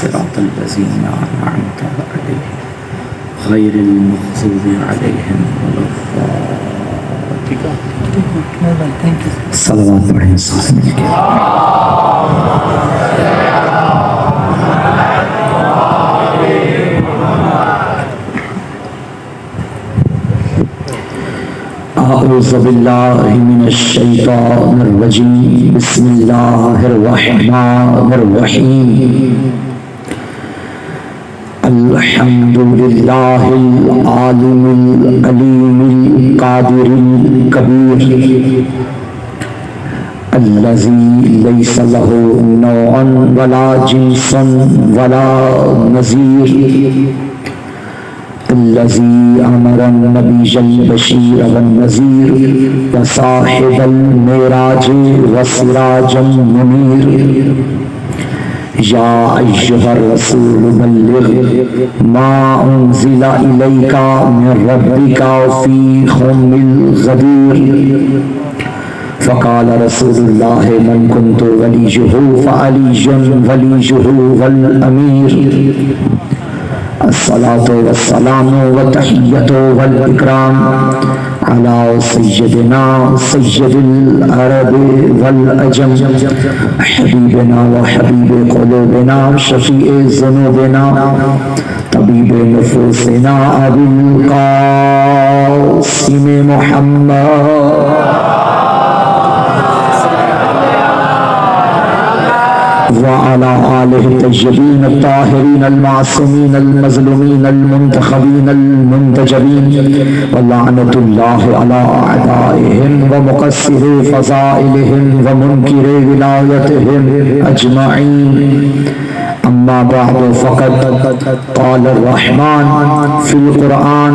सिरातल लज़ीना अनअमता अलैहिम गैरिल मग़ज़ूबि अलैहिम वलद्दाल्लीन। सलावत पढ़ें साथ मिलकर। अऊज़ु बिल्लाहि मिनश शैतानिर रजीम। बिस्मिल्लाहिर रहमानिर रहीम। अल्हम्दुलिल्लाहिल आलिमिल अलीमिल कादिरिल कबीर अल्लज़ी लैसा लहू नौअन वला जिन्सन वला नज़ीर अल्लज़ी अमरन नबिय्यल बशीर वन नज़ीर व साहिबल मेराज व सिराजम मुनीर। या अय्युहर रसूल बल्लिग़ मा उन्ज़िला इलैका मिन रब्बिका फ़ी हुम्मिल ग़दीर। फ़क़ाल रसूलुल्लाह मन कुन्तु वलियुहु फ़अलियुन वलियुहु वल अमीर। अस्सलातु वस्सलामु व तहिय्यतु वल इकराम अला सय्यदिना सय्यदिल अरबि वल अजम हबीबिना व हबीबि क़ुलूबिना शफ़ीए ज़ुनूबिना तबीबे नुफ़ूसिना अबुल क़ासिम मुहम्मद व अला आलिहि तय्यबीन अत्ताहिरीन अल-मासूमीन अल-मज़लूमीन अल-मुंतख़बीन अल-मुंतजबीन व लअनतुल्लाहि अला अअदाइहिम व मुक़स्सिरि फ़ज़ाइलिहिम व मुनकिरि विलायतिहिम अजमईन। अम्मा बअद फ़क़द क़ालर रहमान फ़िल क़ुरआन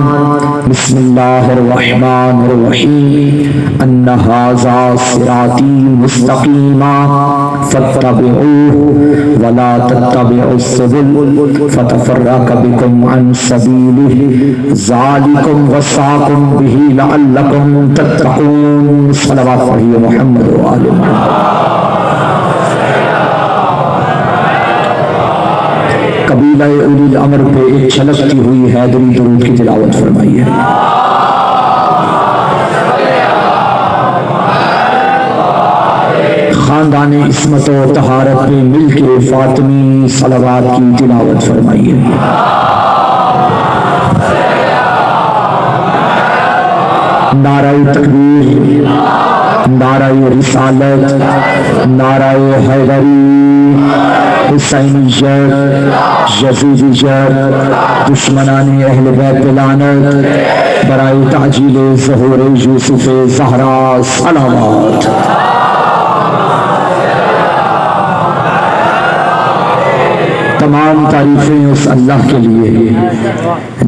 बिस्मिल्लाहिर रहमानिर रहीम अन्ना हाज़ा सिराती मुस्तक़ीमा फत्तबिऊहु व ला तत्तबिउस सुबुल फ़तफ़र्रक़ बिकुम अन सबीलिहि ज़ालिकुम वस्साकुम बिही लअल्लकुम तत्तक़ून। सल्लल्लाहु अलैहि मुहम्मद व आले मुहम्मद। कबीला उलिल अमर पे एक छलकती हुई हैदरी दुरूद की तिलावत फरमाइए। खानदान इस्मत और तहारत पे मिलके फातिमी सलावत की तिलावत फरमाइए। नाराए तकबीर, नाराए रिसालत, नाराए हैदरी, हुसैनियत, यज़ीदियत, दुश्मनाने अहले बैत पे लानत, बराए ताजीले ज़हूर यूसुफ़ ज़हरा सलावत। तमाम तारीफ़ें उस अल्लाह के लिए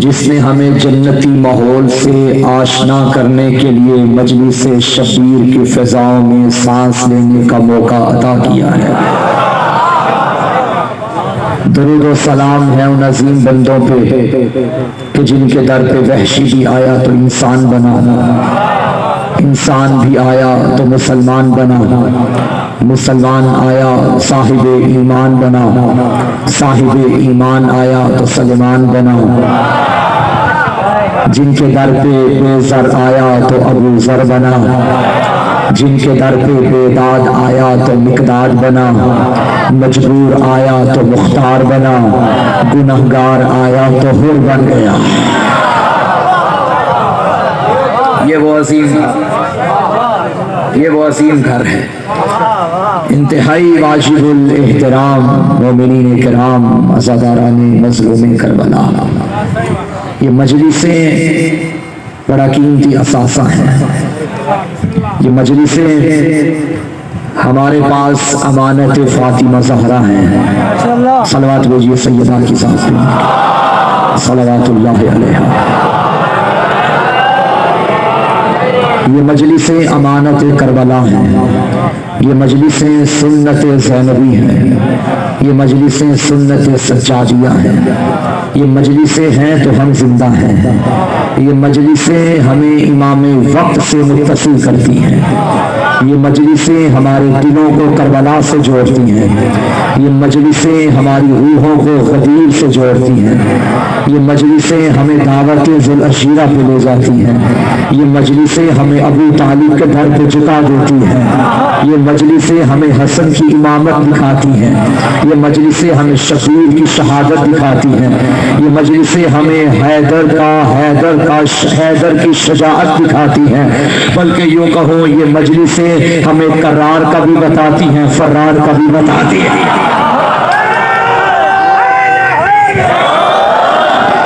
जिसने हमें जन्नती माहौल से आशना करने के लिए मजलिस शब्बीर की फ़िज़ाओं में सांस लेने का मौका अता किया है। दरूद व सलाम है उन अज़ीम बंदों पे कि जिनके दर पे वहशी भी आया तो इंसान बना, इंसान भी आया तो मुसलमान बना, मुसलमान आया साहिबे ईमान बना, साहिबे ईमान आया तो सलमान बना। जिनके दर पे बेज़र आया तो अबू ज़र बना, जिनके दर पे बेदाद आया तो मिकदाद बना, मजबूर आया तो मुख्तार बना, गुनहगार आया तो हुर बन गया। ये वो अजीम घर है, इंतहाई वाजिबुल एहतराम मोमिनीन किराम अज़ादाराने मज़लूमे करबला। ये मजलिसें बड़ा कीमती असासा हैं। ये मजलिसें हमारे पास अमानत फातिमा ज़हरा हैं। सलवात भेजिए सैयदा की ज़ात पे सलवातुल्लाहि अलैहा। ये मजलिसें अमानत करबला हैं। ये मजलिसें सुन्नत ज़ैनबी हैं, ये मजलिसें सुन्नत सज्जादिया हैं, ये मजलिसें हैं तो हम जिंदा हैं, ये मजलिसें हमें इमाम वक्त से मुत्तसिल करती हैं, ये मजलिसें हमारे दिलों को करबला से जोड़ती हैं, ये मजलिसें हमारी रूहों को गदीर से जोड़ती हैं, ये मजलिसें हमें दावत ज़ुल अशीरा पे ले जाती हैं, ये मजलिसें हमें अबू तालिब के दर पे झुका देती हैं, ये मजलिसें हमें हसन की इमामत दिखाती हैं, ये मजलिसें हमें शबीर की शहादत दिखाती हैं, ये मजलिसें हमें हैदर की शजाअत दिखाती हैं, बल्कि यूँ कहो ये मजलिसें हमें करार का भी बताती हैं, फरार का भी बताती हैं।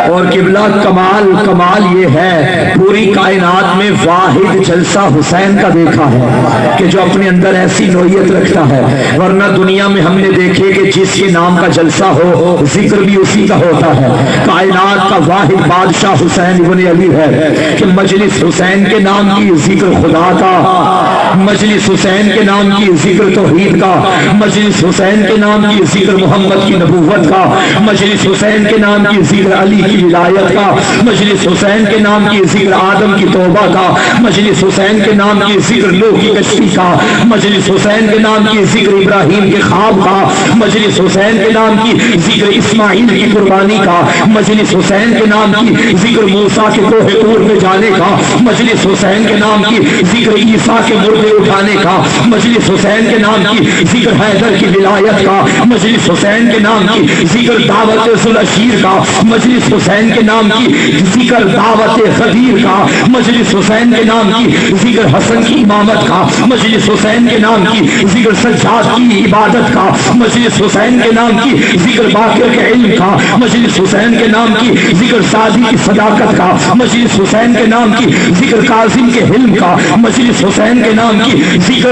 और किबला कमाल ये है, पूरी कायनात में वाहिद जलसा हुसैन का देखा है कि जो अपने अंदर ऐसी नोयत रखता है, वरना दुनिया में हमने देखे कि जिसके नाम का जलसा हो जिक्र भी उसी का होता है। कायनात का वाहिद बादशाह हुसैन इब्न अली है कि मजलिस हुसैन के नाम की जिक्र खुदा का, मजलिस हुसैन के नाम की जिक्र तौहीद का, मजलिस हुसैन के नाम की जिक्र मोहम्मद की नबूवत का, मजलिस हुसैन के नाम की जिक्र अली की विलायत का, मजलिस हुसैन के नाम की जिक्र आदम की तौबा का, मजलिस हुसैन के नाम की जिक्र नूह की कश्ती का, मजलिस हुसैन के नाम की जिक्र इब्राहिम के ख्वाब का, मजलिस हुसैन के नाम की जिक्र इस्माइल की कुर्बानी का, मजलिस हुसैन के नाम की जिक्र मूसा के कोहे तूर में जाने का, मजलिस हुसैन के नाम की जिक्र ईसा के मुर्दे उठाने का, मजलिस हुसैन के नाम की जिक्र हैदर की विलायत का, मजलिस हुसैन के नाम की जिक्र दावत ज़ुल अशीर का, मजलिस हुसैन के नाम की जिक्र दावत गदीर का, मजलिस हुसैन के नाम की जिक्र हसन की इमामत का, मजलिस हुसैन के नाम की जिक्र सज्जाद की इबादत का, मजलिस हुसैन के नाम की जिक्र बाकिर के इल्म का, मजलिस हुसैन के नाम की जिक्र सादी की सदाकत का, मजलिस हुसैन के नाम की जिक्र काजिम के हिल्म का, मजलिस हुसैन के नाम की जिक्र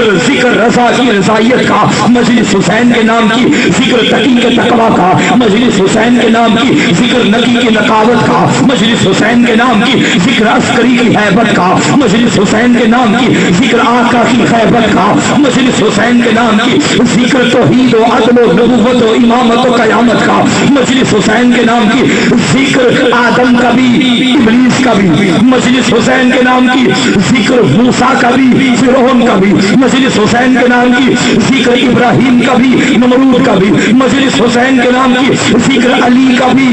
रजा की रजायत का, मजलिस हुसैन के नाम की जिक्र तकी के तकवा का, मजलिस हुसैन के नाम की जिक्र नकी की नकावत का, मजलिस हुसैन के नाम की जिक्र अस्करी की हैबत का, मजलिस हुसैन के नाम की जिक्र आका की खैबत का, मजलिस हुसैन के नाम की जिक्र तौहीद व अदल व नबुव्वत व इमामत व क़यामत का, मजलिस हुसैन के नाम की जिक्र आदम का भी इब्लीस का भी, मजलिस हुसैन के नाम की जिक्र मूसा का भी फिरौन का भी, मजलिस हुसैन के नाम की जिक्र इब्राहिम का भी नमरूद का भी, मजलिस हुसैन के नाम की जिक्र अली का भी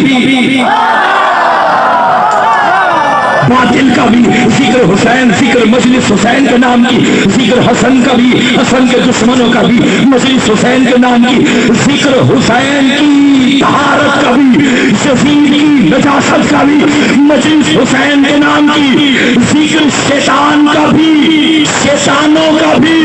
बातिल का भी जिक्र हुसैन, जिक्र मजलिस हुसैन के नाम की जिक्र हसन का भी, हसन के दुश्मनों का भी, मजलिस हुसैन के नाम की जिक्र हुसैन की तहारत का भी, शफीर की नजासत का भी, मजलिस हुसैन के नाम की जिक्र शैतान का भी, शैतानों का भी,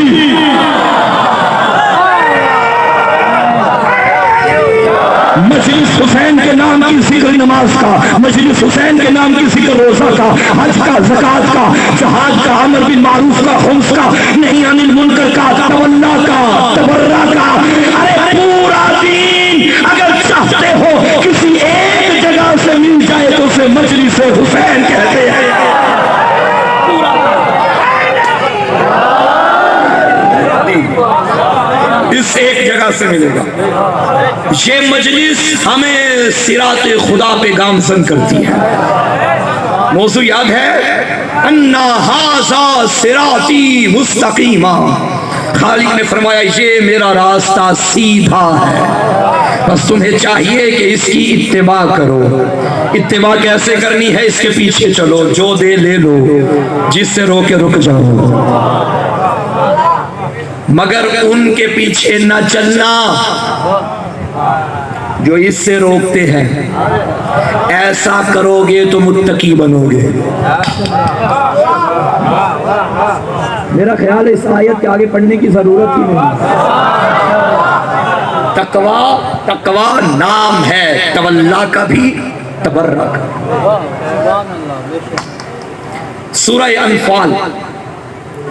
मजलिस हुसैन के नाम की जिक्र नमाज का, मजलिस हुसैन के नाम की जिक्र रोजा का, हज का, ज़कात का, जहाद का, अमर बिल मारूफ का, खुम्स का, नहीं अनिल मुनकर का, तवल्ला का, तबर्रा का। अरे पूरा दीन अगर चाहते हो किसी एक जगह से मिल जाए तो उसे मजलिस हुसैन कहते हैं। इस एक जगह से मिलेगा। ये मजलिस हमें सिराते खुदा पे गामजन करती है। मौजू याद है, अन्ना हाज़ा सिराती मुस्तकीमा। खालिक ने फरमाया ये मेरा रास्ता सीधा है, बस तुम्हें चाहिए कि इसकी इत्तिबा करो। इत्तिबा कैसे करनी है? इसके पीछे चलो, जो दे ले लो, जिससे रोके रुक जाओ, मगर उनके पीछे न चलना जो इससे रोकते हैं। ऐसा करोगे तो मुत्तकी बनोगे। मेरा ख्याल है इस आयत के आगे पढ़ने की जरूरत ही नहीं। तकवा, तकवा नाम है, तवल्ला का भी, तबर्रा का। सूरह अनफाल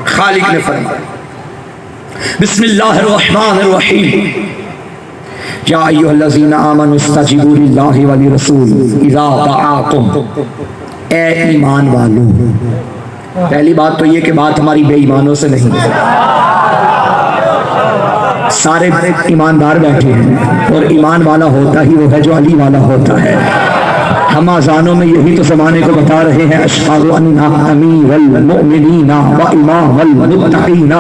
खालिक ने फरमाया, बिस्मिल्लाहिर्रहमानिर्रहीम, या अय्युहल्लज़ीना आमनू इस्तजीबू लिल्लाहि व लिर्रसूल इज़ा दआकुम। ए ईमान वालों, पहली बात तो ये कि बात हमारी बेईमानों से नहीं है। सारे ईमानदार बैठे हैं और ईमान वाला होता ही वो है जो अली वाला होता है। हम अज़ानों में यही तो ज़माने को बता रहे हैं, अशहदु अन्ना अमीरुल मुमिनीना व इमामुल मुत्तक़ीना।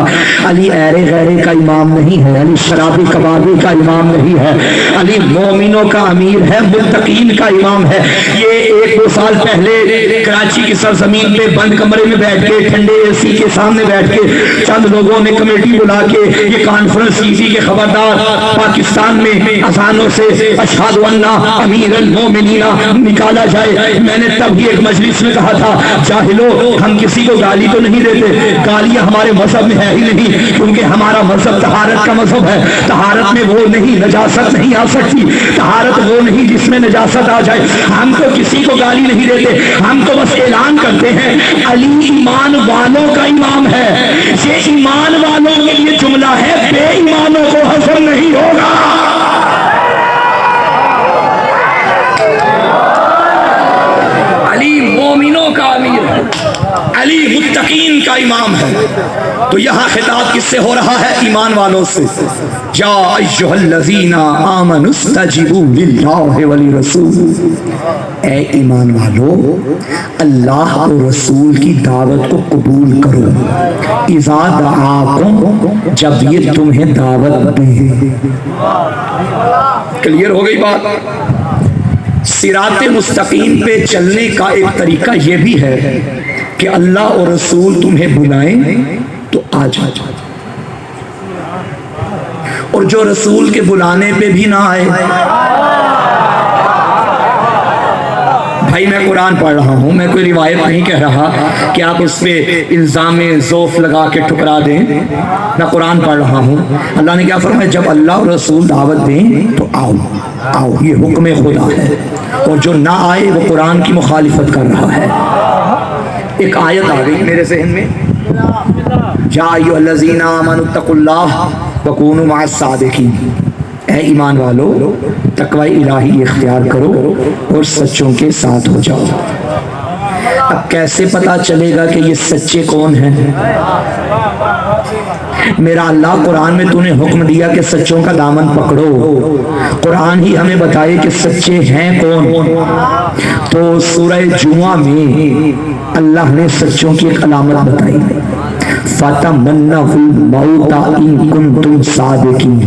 अली ऐरे गैरे का इमाम नहीं है, अली शराबी कबाबी का इमाम नहीं है, अली मोमिनों का अमीर है, मुत्तक़ीन का इमाम है। ये 1-2 साल पहले कराची की सरजमीन पे बंद कमरे में बैठ के ठंडे एसी के सामने बैठ के चंद लोगों ने कमेटी बुला के ये कॉन्फ्रेंस की थी कि खबरदार पाकिस्तान में अज़ानों से अशहदु अन्ना अमीरुल मुमिनीना निकाला जाए। मैंने तब ही एक मजलिस में कहा था, जाहिलो हम किसी को गाली तो नहीं देते, गालियां हमारे मजहब में है ही नहीं, क्योंकि हमारा मजहब तहारत का मजहब है। तहारत में वो नहीं, नजासत नहीं आ सकती, तहारत वो नहीं जिसमें नजासत आ जाए। हम तो किसी को गाली नहीं देते, हम तो बस ऐलान करते हैं अली ईमान वालों का इमाम है। ये ईमान वालों के लिए जुमला है, बेईमानों को हजम नहीं होगा। अली मोमिनों का अमीर है, अली मुत्तकीन का इमाम है। तो यहाँ खिताब किससे हो रहा है? ईमान वालों से। या अय्युहल्लज़ीना आमनुस्तजीबू लिल्लाहि वली रसूल। ऐ ईमान वालो, अल्लाह और रसूल की दावत को कबूल करो। इज़ा दआकुम, जब ये तुम्हें दावत दे। क्लियर हो गई बात? सिराते मुस्तकीम पे चलने का एक तरीका यह भी है कि अल्लाह और रसूल तुम्हें बुलाएं तो आ जाओ, और जो रसूल के बुलाने पे भी ना आए, भाई मैं कुरान पढ़ रहा हूँ, मैं कोई रिवायत नहीं कह रहा कि आप उस पर इल्ज़ाम ज़ोफ़ लगा के ठुकरा दें। मैं कुरान पढ़ रहा हूँ। अल्लाह ने क्या फरमाया? जब अल्लाह और रसूल दावत दें तो आओ, आओ, ये हुक्म खुदा है। और जो ना आए वो कुरान की मुखालिफत कर रहा है। एक आयत आ गई मेरे ज़हन में, या अय्युहल्लज़ीना आमनुत्तक़ुल्लाह वकूनू मअस्सादिक़ीन। ऐ ईमान वालो, तक़वा इलाही इख्तियार करो और सच्चों के साथ हो जाओ। अब कैसे पता चलेगा कि ये सच्चे कौन हैं? मेरा अल्लाह कुरान में तूने हुक्म दिया कि सच्चों का दामन पकड़ो। कुरान ही हमें बताए कि सच्चे हैं कौन। तो सूरह जुमा में अल्लाह ने सच्चों की एक अलामत बताई, फतमन्नहुल मौता इन कुंतुम सादिकीन।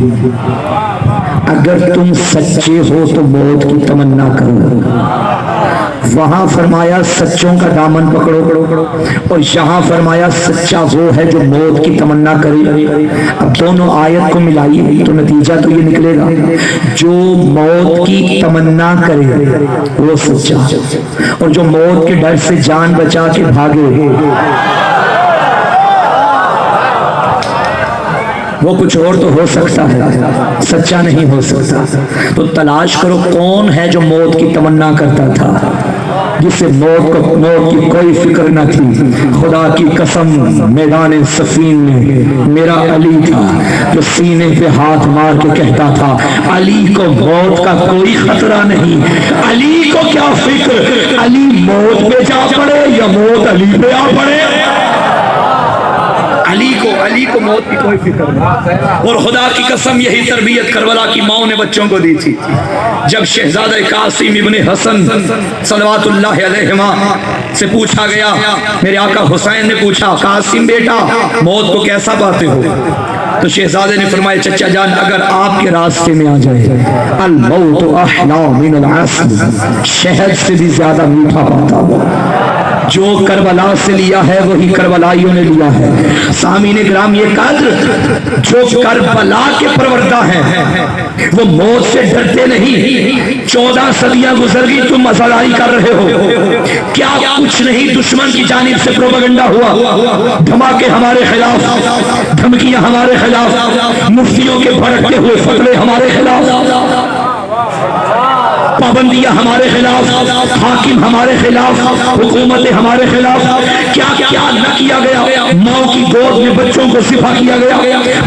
अगर तुम सच्चे हो तो मौत की तमन्ना करो। वहां फरमाया सच्चों का दामन पकड़ो, और यहाँ फरमाया सच्चा वो है जो मौत की तमन्ना करे। अब दोनों आयत को मिलाइए तो नतीजा तो ये निकलेगा, जो मौत की तमन्ना करे वो सच्चा, और जो मौत के डर से जान बचा के भागे वो कुछ और तो हो सकता है, सच्चा नहीं हो सकता। तो तलाश करो कौन है जो मौत की तमन्ना करता था, जिसे मौत की कोई फिक्र न थी। खुदा की कसम, मैदान सफीन में मेरा अली था जो सीने पे हाथ मार के कहता था, अली को मौत का कोई खतरा नहीं। अली को क्या फिक्र, अली मौत पे जा पड़े या मौत अली पे आ पड़े, अली को मौत की कोई फिक्र नहीं। और खुदा की कसम यही तरबियत करबला की माओ ने बच्चों को दी थी। जब शहजादा कासिम इब्ने हसन सल्लल्लाहु अलैहिमा से पूछा गया, मेरे आका हुसैन ने पूछा, कासिम बेटा मौत को कैसा पाते हो? तो शहजादे ने फरमाया, चचा जान अगर आपके रास्ते में आ जाए, अल मौत अहला मिनल अस्ल, शहद से भी ज्यादा मीठा पाता हो। जो करबला से लिया है वही करबलाइयों ने लिया है। सामीने ग्राम ये कद्र, जो करबला के परवरदा हैं वो मौत से डरते नहीं। 14 सदियां गुजर गई, तुम मसालाई कर रहे हो, क्या कुछ नहीं दुश्मन की जानिब से प्रोपेगेंडा हुआ, धमाके हमारे खिलाफ, धमकियां हमारे खिलाफ, मुफ्तियों के भड़कते हुए फतवे हमारे खिलाफ। पाबंदियां हमारे खिलाफ, हाकिम हमारे खिलाफ, हुकूमतें हमारे खिलाफ, क्या क्या न किया गया। माओ की गोद में बच्चों को सिफा किया गया,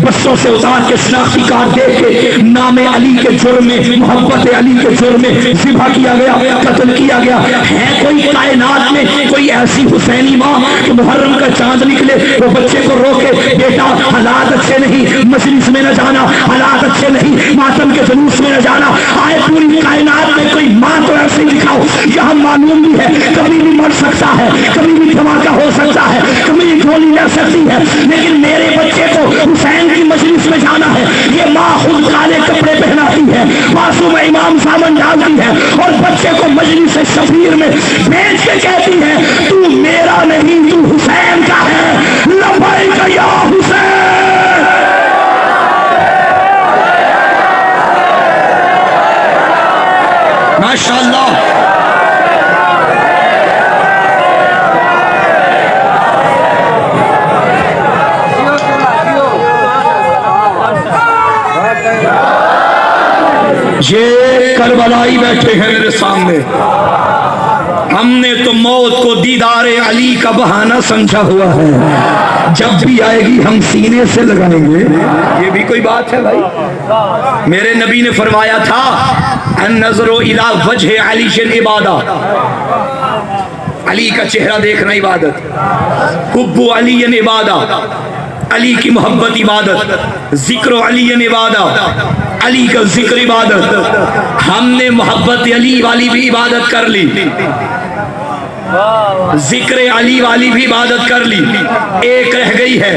बच्चों से उतार के शनाख्ती कार्ड दे के नामे अली के जुर्म में, मोहब्बत अली के जुर्म में सिफा किया गया, कत्ल किया गया। है कोई कायनात में कोई ऐसी हुसैनी माँ कि मुहर्रम का चांद निकले वो बच्चे को रोके, बेटा हालात अच्छे नहीं, मजलिस में न जाना, हालात अच्छे नहीं, मातम के जुलूस में न जाना। आए पूरी कायनात में कोई माँ तो ऐसे दिखाओ। यहाँ मालूम भी है कभी भी मर सकता है, कभी भी धमाका हो सकता है, कभी भी गोली लग सकती है, लेकिन मेरे बच्चे को हुसैन की मजलिस में जाना है। ये माँ खुद काले कपड़े पहनाती है, मासूम इमाम सामन डालती है और बच्चे को मजलिस से शफीर में भेज के कहती है तू मेरा नहीं, तू हुसैन का है। लब्बैक या हुसैन। माशाअल्लाह। ये करबलाई बैठे हैं मेरे सामने। हमने तो मौत को दीदारे अली का बहाना समझा हुआ है, जब भी आएगी हम सीने से लगाएंगे। ये भी कोई बात है भाई? मेरे नबी ने फरमाया था अन-नज़रु इला वजह अली इबादा, अली का चेहरा देखना इबादत, हुब्बु अली इबादा, अली की मोहब्बत इबादत, जिक्र अली इबादा, अली का जिक्र इबादत। हमने मोहब्बत अली वाली भी इबादत कर ली, जिक्र अली वाली भी इबादत कर ली, एक रह गई है,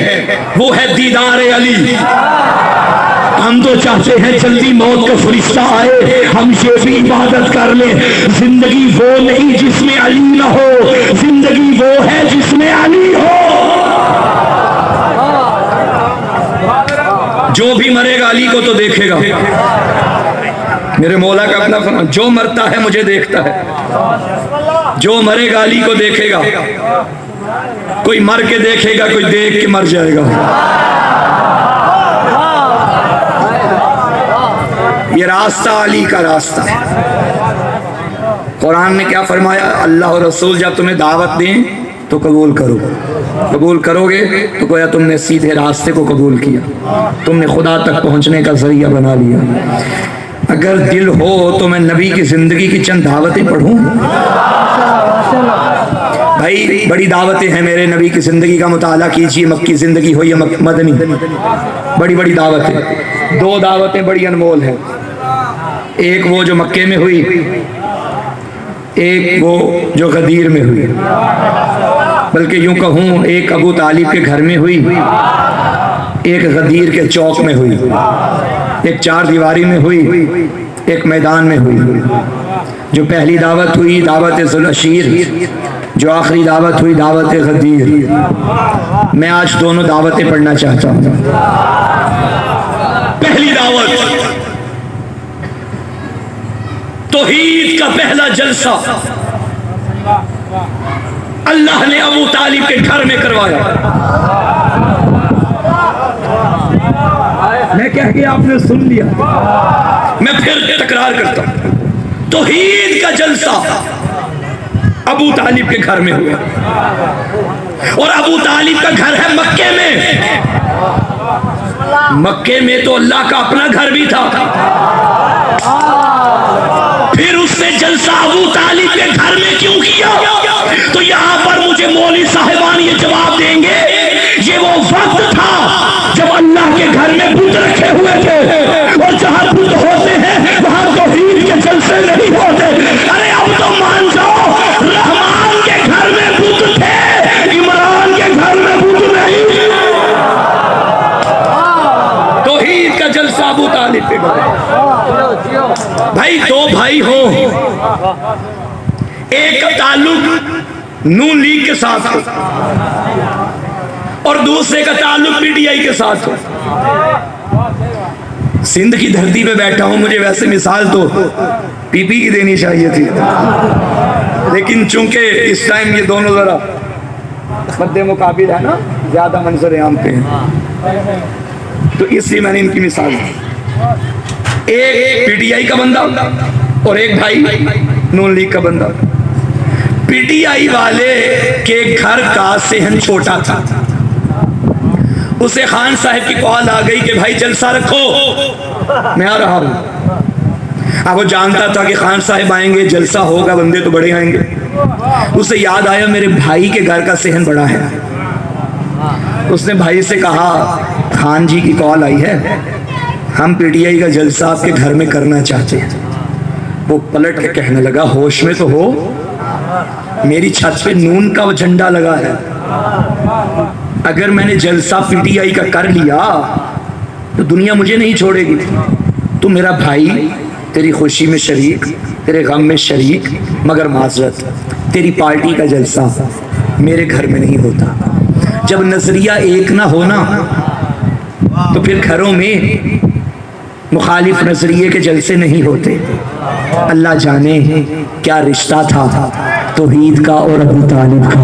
वो है दीदार अली। हम तो चाहते हैं जल्दी मौत का फरिश्ता आए, हम ये भी इबादत कर ले। जिंदगी वो नहीं जिसमें अली ना हो, जिंदगी वो है जिसमें अली हो। जो भी मरेगा अली को तो देखेगा। मेरे मौला का अपना फरमान, जो मरता है मुझे देखता है, जो मरेगा अली को देखेगा। कोई मर के देखेगा, कोई देख के मर जाएगा। ये रास्ता अली का रास्ता है। कुरान ने क्या फरमाया? अल्लाह और रसूल जब तुम्हें दावत दें तो कबूल करो, कबूल करोगे तो गोया तुमने सीधे रास्ते को कबूल किया, तुमने खुदा तक पहुंचने का जरिया बना लिया। अगर दिल हो तो मैं नबी की जिंदगी की चंद दावतें पढ़ूं। भाई बड़ी दावतें हैं मेरे नबी की जिंदगी का मुताला कीजिए, मक्की जिंदगी हो या मदनी, बड़ी बड़ी दावतें। दो दावतें बड़ी अनमोल हैं, एक वो जो मक्के में हुई, एक वो जो गदीर में हुई। बल्कि यूं कहूं एक अबू तालिब के घर में हुई, एक गदीर के चौक में हुई, एक चार दीवारी में हुई, एक मैदान में हुई। जो पहली दावत हुई दावत ज़ुलअशीर, जो आखिरी दावत हुई दावत गदीर। मैं आज दोनों दावतें पढ़ना चाहता हूं। पहली दावत तौहीद का पहला जलसा अल्लाह ने अबू तालिब के घर में करवाया। मैं कह के आपने सुन लिया, मैं फिर तकरार करता हूं। तौहीद का जलसा अबू तालिब के घर में हुआ, और अबू तालिब का घर है मक्के में। मक्के में तो अल्लाह का अपना घर भी था, फिर उसने जलसा अबू तालिब के घर में क्यों किया? तो यहां पर मुझे मौलवी साहिबान ये जवाब देंगे, ये वो वक्त था जब अल्लाह के घर में बुत रखे हुए थे, और जहां बुत होते हैं वहां तौहीद के जलसे नहीं होते। अरे अब तो मान जाओ, रहमान के घर में बुत थे, इमरान के घर में बुत नहीं। तौहीद का जलसा अबू तालिब पे भाई। दो भाई हो, एक का ताल्लुक नून लीग के साथ हो और दूसरे का ताल्लुक पीटीआई के साथ हो। सिंध की धरती पे बैठा हूं, मुझे वैसे मिसाल तो पीपी की देनी चाहिए थी, लेकिन चूंकि इस टाइम ये दोनों जरा मद्दे मुकाबिल है ना, ज्यादा मंजर आम पे हैं, तो इसलिए मैंने इनकी मिसाल दी। एक पीटीआई का बंदा और एक भाई नून लीग का बंदा। पीटीआई वाले के घर का सेहन छोटा था, उसे खान साहब की कॉल आ गई कि भाई जलसा रखो, मैं आ रहा हूं। अब वो जानता था कि खान साहब आएंगे, जलसा होगा, बंदे तो बड़े आएंगे। उसे याद आया मेरे भाई के घर का सेहन बड़ा है। उसने भाई से कहा खान जी की कॉल आई है, हम पीटीआई का जलसा आपके घर में करना चाहते हैं। वो पलट के कहने लगा होश में तो हो, मेरी छत पे नून का झंडा लगा है, अगर मैंने जलसा पीटीआई का कर लिया तो दुनिया मुझे नहीं छोड़ेगी। तू मेरा भाई, तेरी खुशी में शरीक, तेरे गम में शरीक, मगर माजरत तेरी पार्टी का जलसा मेरे घर में नहीं होता। जब नजरिया एक ना होना तो फिर घरों में मुखालिफ नजरिए के जलसे नहीं होते। अल्लाह जाने क्या रिश्ता था तौहीद का और अबू तालिब का।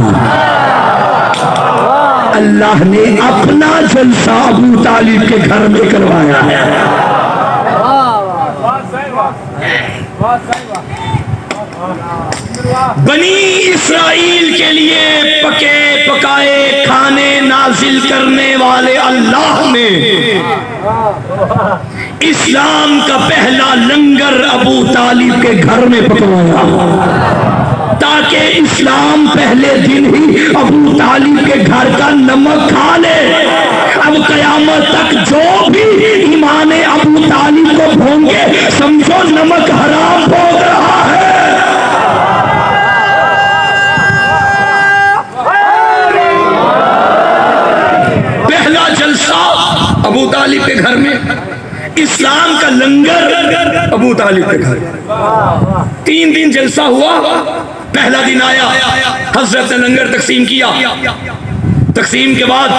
अल्लाह ने अपना जलसा अबू तालिब के घर में करवाया है। बनी इस्राइल के लिए पके पकाए खाने नाजिल करने वाले अल्लाह ने इस्लाम का पहला लंगर अबू तालिब के घर में पकवाया, ताकि इस्लाम पहले दिन ही अबू तालिब के घर का नमक खा ले। अब कयामत तक जो भी ईमान अबू तालिब को भोंगे समझो नमक हराम भोग रहा है। पहला जलसा अबू तालिब के घर में, इस्लाम का लंगर अबू तालिब के घर। 3 दिन जलसा हुआ। पहला दिन आया, हजरत ने लंगर तकसीम किया। तकसीम के बाद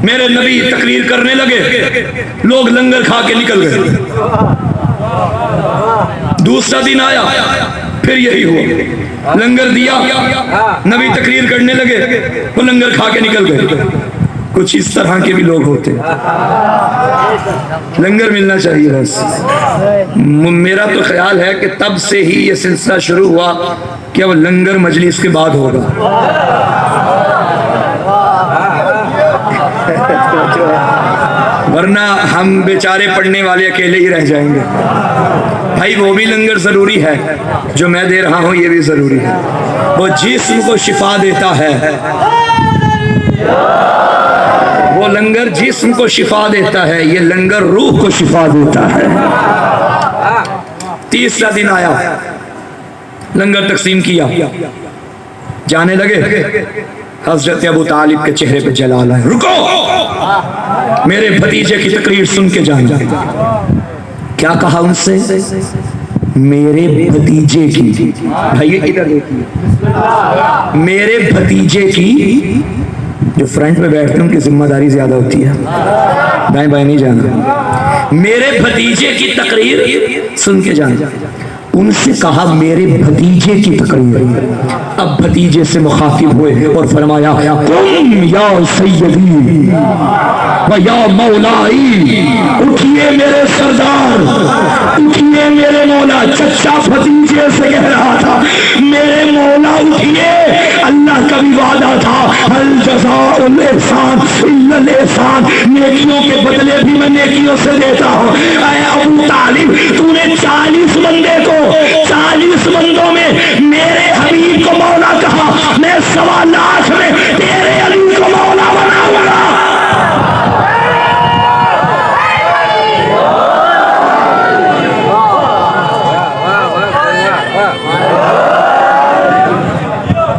मेरे नबी तकरीर करने लगे, लोग लंगर खा के निकल गए। दूसरा दिन आया, फिर यही हुआ, लंगर दिया, नबी तकरीर करने लगे, वो लंगर खा के निकल गए। कुछ इस तरह के भी लोग होते हैं। लंगर मिलना चाहिए बस। मेरा तो ख्याल है कि तब से ही ये सिलसिला शुरू हुआ कि अब लंगर मजलिस के बाद होगा। वरना हम बेचारे पढ़ने वाले अकेले ही रह जाएंगे। भाई वो भी लंगर जरूरी है, जो मैं दे रहा हूं ये भी जरूरी है। वो जिस्म को शिफा देता है, वो लंगर जिस्म को शिफा देता है, ये लंगर रूह को शिफा देता है। तीसरा दिन आया, लंगर तकसीम किया, जाने लगे। हजरत अबू तालिब के चेहरे पे जलाल है। रुको, मेरे भतीजे की तकरीर सुन के जाना। क्या कहा उनसे? मेरे भतीजे की। भाई इधर देखिए, मेरे भतीजे की। जो फ्रंट में बैठते हैं उनकी जिम्मेदारी ज्यादा होती है, दाएं बाएं नहीं जाना। मेरे भतीजे की तकरीर सुन के जाना। उनसे कहा मेरे भतीजे की तकरीर। अब भतीजे से मुखातिब हुए और फरमाया कुम या सैयदी व या मौलाई, उठिए मेरे सरदार, उठिए मेरे मौला। चचा भतीजे से कह रहा था मेरे मौला उठिए, अल्लाह का भी वादा था हल जज़ाउल इहसान इल्लल इहसान, नेकियों के बदले भी मैं नेकियों से देता हूँ। ऐ अबू तालिब, तूने 40 बंदे को 40 बंदों में मेरे हबीब को मौला कहा, मैं 1.25 लाख में तेरे अली को मौला बनाऊंगा।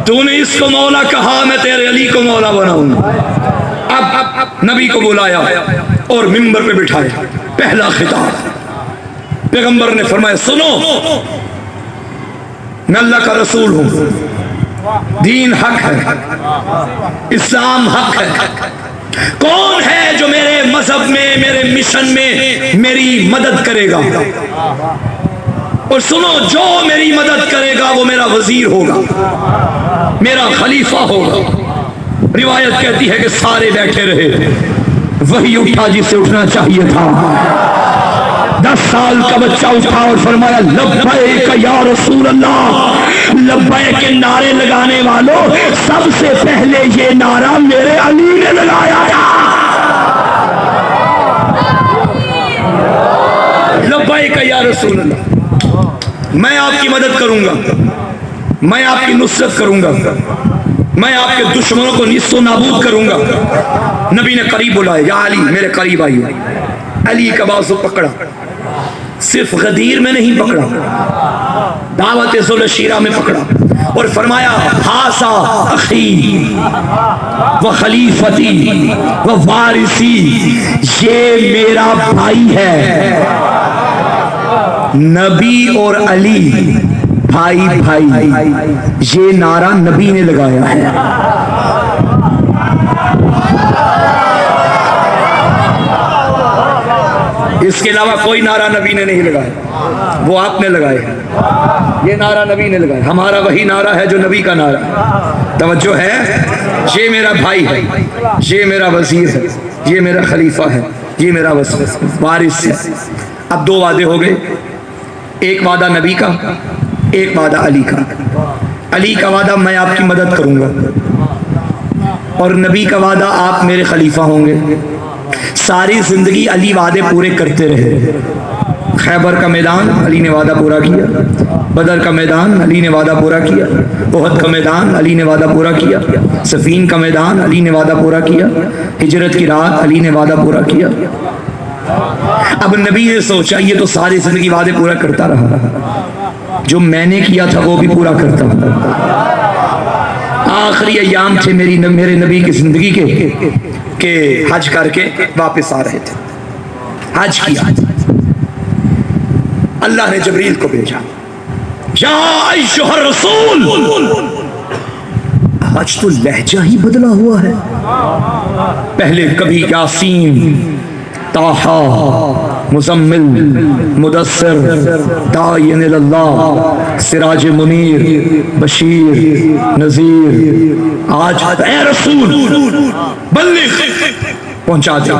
तूने इसको मौला कहा, मैं तेरे अली को मौला बनाऊंगा। अब नबी को बुलाया और मिंबर पे बिठाया। पहला खिताब, पैगंबर ने फरमाया सुनो, मैं अल्लाह का रसूल हूं, दीन हक है, इस्लाम हक है। कौन है जो मेरे मजहब में, मेरे मिशन में मेरी मदद करेगा? और सुनो, जो मेरी मदद करेगा वो मेरा वजीर होगा, मेरा खलीफा होगा। रिवायत कहती है कि सारे बैठे रहे, वही उठा जिसे उठना चाहिए था। 10 साल का बच्चा उठा और फरमाया लब्बैक या रसूल अल्लाह। लब्बैक के नारे लगाने वालों, सबसे पहले ये नारा मेरे अली ने लगाया था। लब्बैक या रसूल अल्लाह, मैं आपकी मदद करूंगा, मैं आपकी नुसरत करूंगा, मैं आपके दुश्मनों को निस्सो नाबूद करूंगा। नबी ने करीब बुलाया, या अली, मेरे करीब आइए। अली का बाजू पकड़ा, सिर्फ गदीर में नहीं पकड़ा, दावत ज़ुलशीरा में पकड़ा और फरमाया हासा अखी व खलीफती व वारिसी, ये मेरा भाई है। नबी और अली भाई भाई, ये नारा नबी ने लगाया है। इसके अलावा कोई नारा नबी ने नहीं लगाया, वो आपने लगाया। ये नारा नबी ने लगाया, हमारा वही नारा है जो नबी का नारा है। तवज्जो है, ये मेरा भाई है, ये मेरा वजीर है, ये मेरा खलीफा है, ये मेरा वारिस है। अब दो वादे हो गए, एक वादा नबी का, एक वादा अली का। अली का वादा मैं आपकी मदद करूंगा और नबी का वादा आप मेरे खलीफा होंगे। सारी जिंदगी अली वादे पूरे करते रहे। खैबर का मैदान अली ने वादा पूरा किया, बदर का मैदान अली ने वादा पूरा किया, उहद का मैदान अली ने वादा पूरा किया, सफीन का मैदान अली ने वादा पूरा किया, हिजरत की रात अली ने वादा पूरा किया। अब नबी ने सोचा ये तो सारी जिंदगी वादे पूरा करता रहा, जो मैंने किया था वो भी पूरा करता हूं। आखिरी अय्याम थे मेरे नबी की जिंदगी के हज करके वापस आ रहे थे। हज किया, अल्लाह ने जबरील को भेजा, या अय्युहर रसूल। आज तो लहजा ही बदला हुआ है। पहले कभी यासीन, ताहा, मुज़म्मिल, मुदस्सिर, दायिन इल्लाह, सिराज मुनीर, बशीर, नज़ीर। आज ऐ रसूल बल्लिग, पहुंचा दे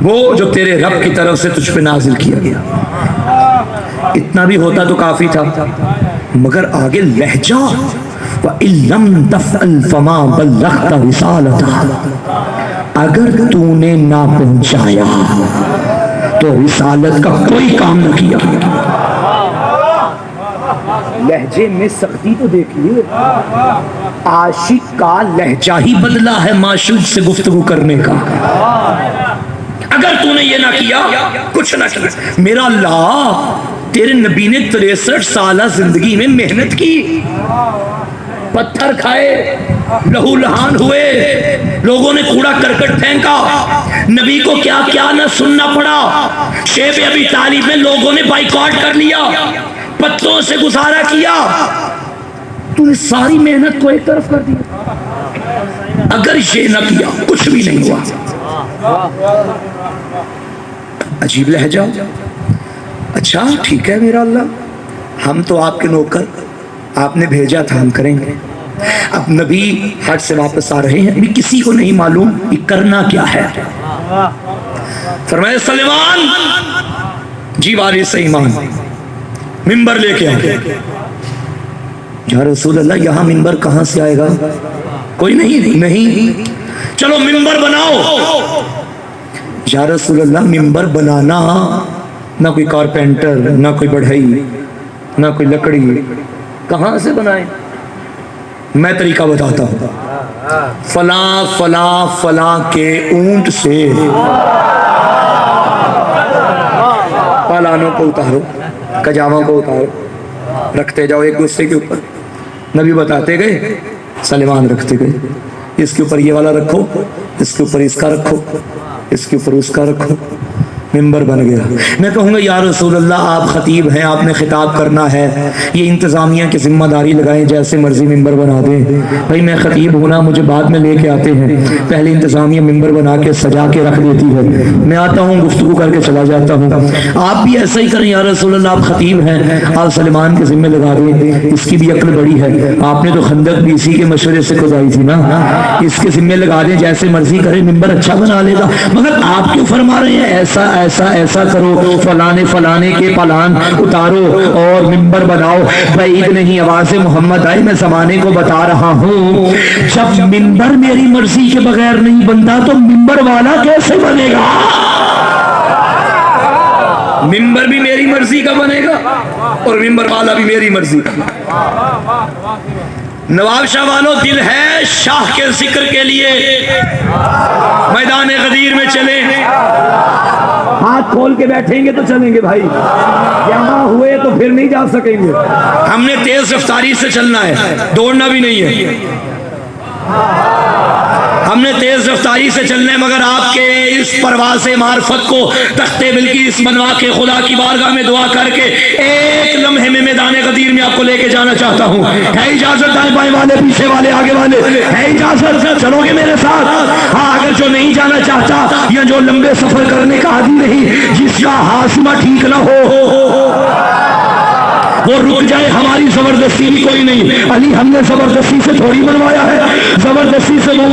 वो जो तेरे रब की तरफ से तुझ पे नाजिल किया गया। इतना भी होता तो काफी था, मगर आगे लहजा, व इल्लम तफ़अल फमा बल्लग़्ता रिसालता, अगर तूने ना पहुंचाया तो रिसालत का कोई काम न किया। लहजे में सख्ती तो देखिए, आशिक का लहजा ही बदला है माशूक से गुफ्तगू करने का। अगर तूने ये ना किया, कुछ ना किया। मेरा अल्लाह, तेरे नबी ने 63 साल जिंदगी में मेहनत की, पत्थर खाए, लहू लहान हुए, लोगों ने कूड़ा करकट फेंका, नबी को क्या क्या न सुनना पड़ा। शेब अबी तालिब में लोगों ने बाइकआउट कर लिया, पत्थरों से गुजारा किया। तूने सारी मेहनत को एक तरफ कर दिया। अगर ये न किया कुछ भी नहीं हुआ। अजीब लहजा। अच्छा ठीक है मेरा अल्लाह, हम तो आपके नौकर, आपने भेजा था, हम करेंगे। अब नबी हज से वापस आ रहे हैं, अभी किसी को नहीं मालूम कि करना क्या है। फरमाया सलेमान जी वारिस ईमान, मिंबर लेके आए। या रसूल अल्लाह, यहाँ मिंबर कहाँ से आएगा? कोई नहीं, चलो मिंबर बनाओ। या रसूल अल्लाह, मिंबर बनाना ना कोई कारपेंटर, ना कोई बढ़ई, ना कोई लकड़ी, कहां से बनाए? मैं तरीका बताता हूं। फला फला फला के ऊंट से पालानों को उतारो, कजामों को उतारो, रखते जाओ एक दूसरे के ऊपर। नबी बताते गए, सलेमान रखते गए, इसके ऊपर ये वाला रखो, इसके ऊपर इसका रखो, इसके ऊपर उसका रखो। मिंबर बन गया। मैं कहूँगा या रसूल अल्लाह, आप खतीब हैं, आपने खिताब करना है, ये इंतज़ामिया की जिम्मेदारी लगाएं, जैसे मर्जी मिंबर बना दें। भाई मैं खतीब हूँ ना, मुझे बाद में लेके आते हैं, पहले इंतज़ामिया मिंबर बना के सजा के रख देती है, मैं आता हूँ गुफ्तगू करके चला जाता हूँ। आप भी ऐसा ही करें या रसूल अल्लाह, आप खतीब हैं, आप सलेमान के जिम्मे लगा दें, इसकी भी अक्ल बड़ी है, आपने तो खंदक भी इसी के मशवरे से खुदाई थी ना, इसके जिम्मे लगा दें, जैसे मर्जी करें, मिंबर अच्छा बना लेगा। मगर आप क्यों फरमा रहे हैं ऐसा ऐसा ऐसा करो, फलाने फलाने के पलान उतारो और मिंबर बनाओ। बैद नहीं, आवाज़ मोहम्मद आई, मैं जमाने को बता रहा हूँ, जब मिंबर मेरी मर्जी के बगैर नहीं बनता तो मिंबर वाला कैसे बनेगा? मिंबर भी मेरी मर्जी का बनेगा और मिंबर वाला भी मेरी मर्जी का। नवाब शाह वालों, दिल है शाह के जिक्र के लिए मैदान गदीर में चले, हाथ खोल के बैठेंगे तो चलेंगे भाई, यहाँ हुए तो फिर नहीं जा सकेंगे। हमने तेज रफ्तारी से चलना है, दौड़ना भी नहीं है। हमने तेज रफ्तारी से चलने, मगर आपके इस परवाज़ मार्फत को तख्ते बिल्किस बनवा के खुदा की बारगाह में दुआ करके एक लम्हे में मैदान गदीर में आपको लेके जाना चाहता हूँ। है इजाजत? दाएं बाएं वाले, पीछे वाले, आगे वाले, है इजाजत? चलोगे मेरे साथ? हाँ, अगर जो नहीं जाना चाहता या जो लंबे सफर करने का आदि नहीं, जिसका हाशिमा ठीक ना हो वो रुक जाए, हमारी जबरदस्ती भी कोई नहीं। अली हमने जबरदस्ती से थोड़ी बनवाया है, जबरदस्ती से वो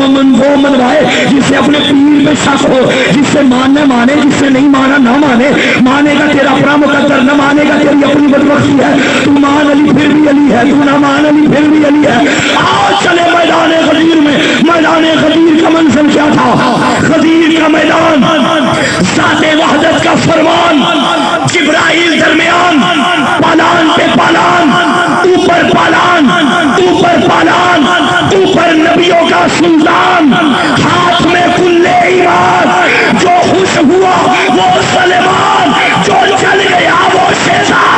मनवाए जिससे अपने पीर में शक हो, जिससे मानने माने, जिससे नहीं माना ना माने। मानेगा तेरा अपना मुकद्दर, न मानेगा तेरी अपनी बदबख्ती है। तू मान अली फिर भी अली है, तू ना मान अली फिर भी अली है। आओ चले मैदान गदीर में। मैदान गदीर का मंजर क्या था? गदीर का मैदान, ज़ाते वहदत का फरमान, जिब्राइल दरमियान, पालान पे पालान, ऊपर पालान, ऊपर पालान, ऊपर नबियों का सुल्तान, हाथ में कुल्ले ईमान। जो खुश हुआ वो सलेमान, जो चल गया वो शेजान।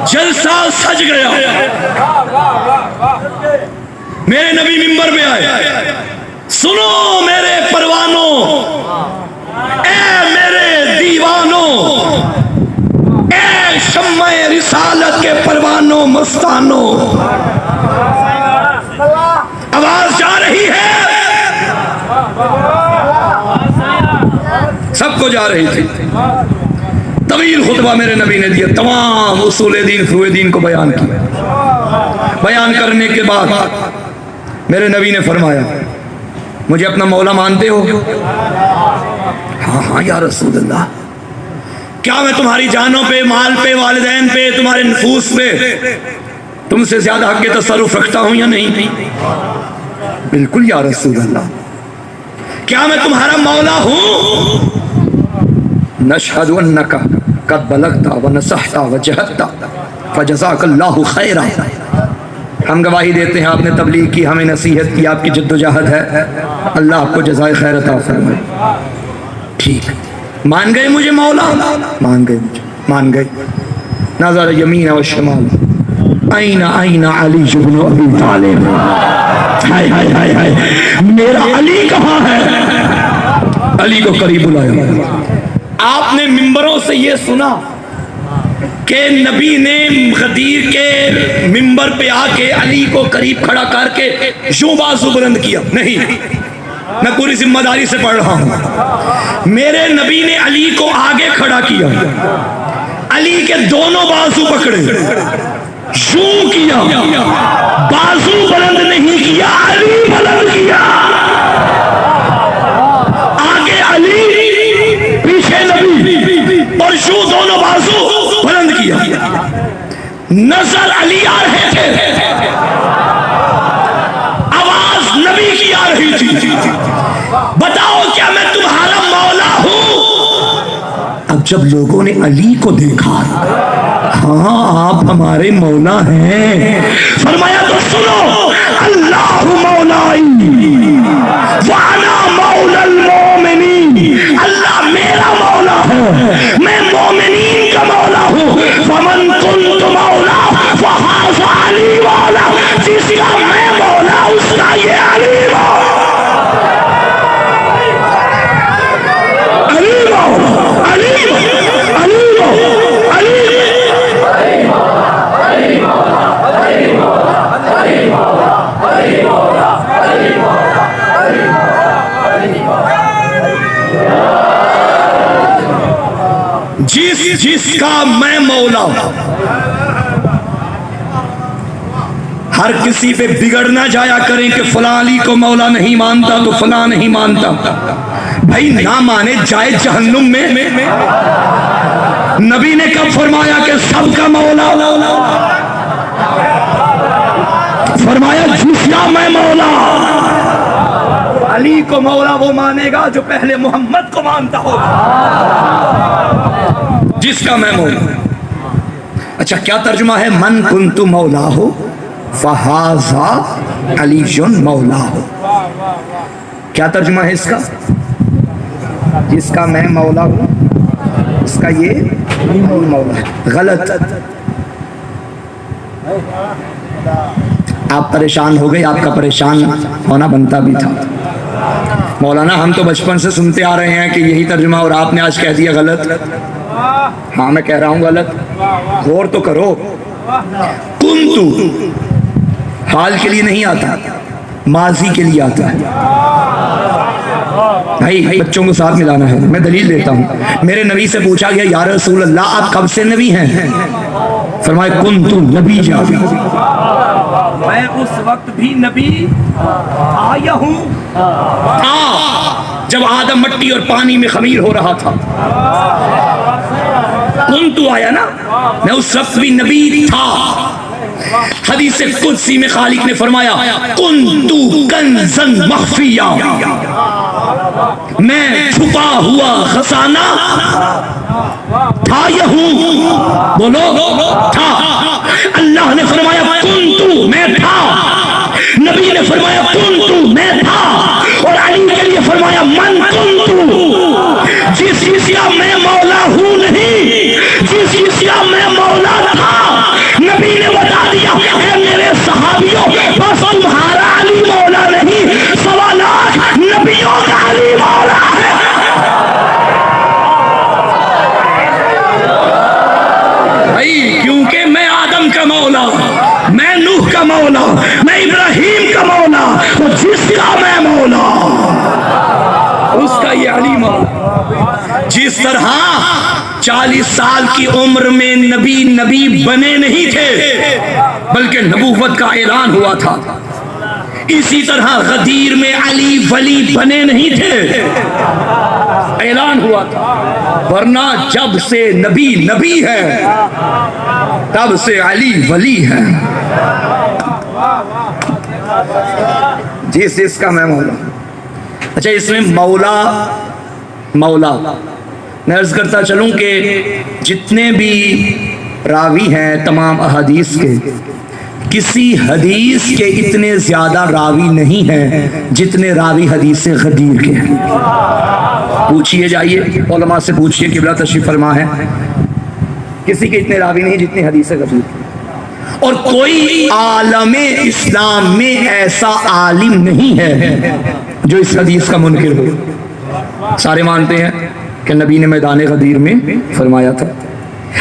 जलसा सज गया। मेरे नबी मिंबर में आए, सुनो मेरे परवानों, ए मेरे दीवानों, ए शम्मे रिसालत के परवानों मस्तानों। आवाज जा रही है, सबको जा रही थी। तवील खुतबा मेरे नबी ने दिया, तमाम उसूल दीन फरूए दीन को बयान किया। बयान करने के बाद मेरे नबी ने फरमाया, मुझे अपना मौला मानते हो? हाँ हाँ या रसूल अल्लाह। क्या मैं तुम्हारी जानों पे, माल पे, वालिदैन पे, तुम्हारे नफूस पे तुमसे ज्यादा हक के तसर्रुफ रखता हूं या नहीं? बिल्कुल या रसूल अल्लाह। क्या मैं तुम्हारा मौला हूं? नशहदु अन्नका कद बलगता व नसहता व जहदता फजज़ाकल्लाहु खैरा। हम गवाही देते हैं आपने तबलीग की, हमें नसीहत की, आपकी जद्दोजहद है, अल्लाह आपको जज़ाए खैर अता फरमाए। ठीक, मान गए मुझे मौला? मान गए, मुझे मान गए। नज़र यमीन व शमाल, आईना आईना अली इब्न अबी तालिब। हाय हाय हाय हाय, मेरा अली कहाँ है? अली को करीब बुलाया। आपने मिंबरों से ये सुना कि नबी ने गदीर के मिंबर पे आके अली को करीब खड़ा करके यूं बाजू बुलंद किया? नहीं, मैं पूरी जिम्मेदारी से पढ़ रहा हूं। मेरे नबी ने अली को आगे खड़ा किया, अली के दोनों बाजू पकड़े, यूं किया, बाजू बुलंद नहीं किया, अली बुलंद किया। आगे अली, पीछे नबी, और यूं दोनों बाजू बुलंद किया। नजर अली आ रहे थे, आवाज नबी की आ रही थी, बताओ क्या मैं तुम्हारा मौला हूं? अब जब लोगों ने अली को देखा, हाँ आप हमारे मौला हैं, फरमाया तो सुनो, अल्लाह मौलाई वाना मौलल मोमिनीन। अल्लाह मेरा मौला है, मैं मोमिनीन का मौला हूँ। फमन कुन्तु मौला फहाज़ा अली मौला। जिसका मैं मौला उसका ये अली मौला। अली मौला, अली मौला, अली मौला, अली मौला, अली मौला, अली मौला, अली मौला। जिसका मैं मौला हूं। हर किसी पे बिगड़ ना जाया करें कि फलां अली को मौला नहीं मानता तो फलां नहीं मानता। भाई ना माने जाए जहन्नुम में। नबी ने कब फरमाया कि सबका मौला? फरमाया जिसका मैं मौला। अली को मौला वो मानेगा जो पहले मोहम्मद को मानता हो। जिसका मैं मौला। अच्छा क्या तर्जुमा है? मन कुन्तु मौला हो फहाजा अलीजुन मौला हो। क्या तर्जुमा है इसका? जिसका मैं मौला हूं इसका ये मौला है। गलत। आप परेशान हो गए, आपका परेशान होना बनता भी था। मौलाना हम तो बचपन से सुनते आ रहे हैं कि यही तर्जुमा, और आपने आज कह दिया गलत। हाँ मैं कह रहा हूं गलत, गौर तो करो। कुन्तु हाल के लिए नहीं आता, माजी के लिए आता है। भाई बच्चों को साथ मिलाना है। मैं दलील देता हूं। मेरे नबी से पूछा गया या रसूल अल्लाह आप कब से नबी हैं? फरमाया कुन्तु नबी जा, मैं उस वक्त भी नबी आया हूं जब आदम मिट्टी और पानी में खमीर हो रहा था। कुन्तु आया ना, मैं उस वक्त भी नबी था। हदीस कुदसी में खालिक ने फरमाया कुन्तु कंज़न मख्फिया, मैं छुपा हुआ खजाना था या हूं? बोलो था। अल्लाह ने फरमाया कुन्तु मैं था। नबी ने फरमाया कुन्तु मैं था। और अली के लिए फरमाया मन कुन्तु, जिसका मैं मौला हूं नहीं, जिसका मैं मौला था। नबी ने बता दिया है मेरे सहाबियों, बस तुम्हारा अली मौला नहीं, 1.25 लाख नबियों का अली मौला है। भाई क्योंकि मैं आदम का मौला, मैं नूह का मौला, मैं इब्राहिम का मौला, तो जिसका मैं मौला उसका ये अली मौला। जिस तरह 40 साल की उम्र में नबी बने नहीं थे, बल्कि नबूवत का ऐलान हुआ था, इसी तरह गदीर में अली वली बने नहीं थे, ऐलान हुआ था। वरना जब से नबी है तब से अली वली है। जिसका मैं मौला। अच्छा इसमें मौला मैं अर्ज करता चलूं कि जितने भी रावी हैं तमाम अहादीस के, किसी हदीस के इतने ज्यादा रावी नहीं हैं जितने रावी हदीस गदीर के हैं। पूछिए जाइए उलमा से पूछिए, किबला तशरीफ फरमा है, किसी के इतने रावी नहीं जितने हदीस गदीर के। और कोई आलमे इस्लाम में ऐसा आलिम नहीं है जो इस हदीस का मुनकिर हो। सारे मानते हैं कि नबी ने मैदान गदीर में फरमाया था।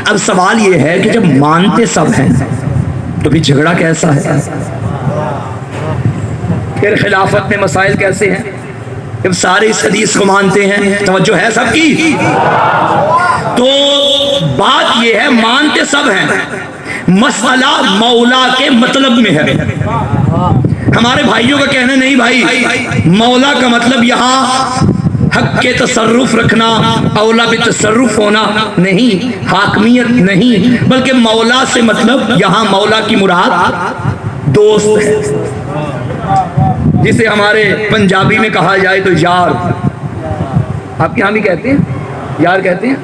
अब सवाल यह है कि जब मानते सब हैं तो भी झगड़ा कैसा है? फिर खिलाफत में मसाइल कैसे हैं? जब सारे इस हदीस को मानते हैं, तवज्जो है सबकी, तो बात यह है मानते सब हैं, मसला मौला के मतलब में है। हमारे भाइयों का कहना नहीं भाई, मौला का मतलब यहाँ हक के तसर्रुफ रखना, औला भी तसर्रुफ होना नहीं, हाकमियत नहीं, बल्कि मौला से मतलब यहाँ मौला की मुराद दोस्त है, जिसे हमारे पंजाबी में कहा जाए तो यार। आपके यहाँ भी कहते हैं यार, कहते हैं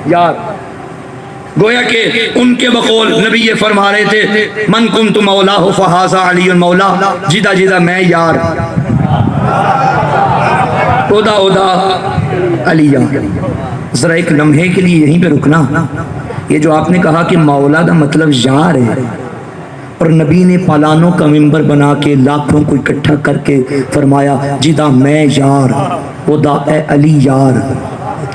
यार। गोया के उनके बकौल नबी ये फरमा रहे थे मन कुन्तु मौला हो फहाजा अली मौला, जिदा जिदा मैं यार, ओदा ओदा अली यार। जरा एक लम्हे के लिए यहीं पे रुकना। ये जो आपने कहा कि मौला का मतलब यार है, और नबी ने पालानों का मिंबर बना के लाखों को इकट्ठा करके फरमाया जिदा मैं यार ओदा ए अली यार,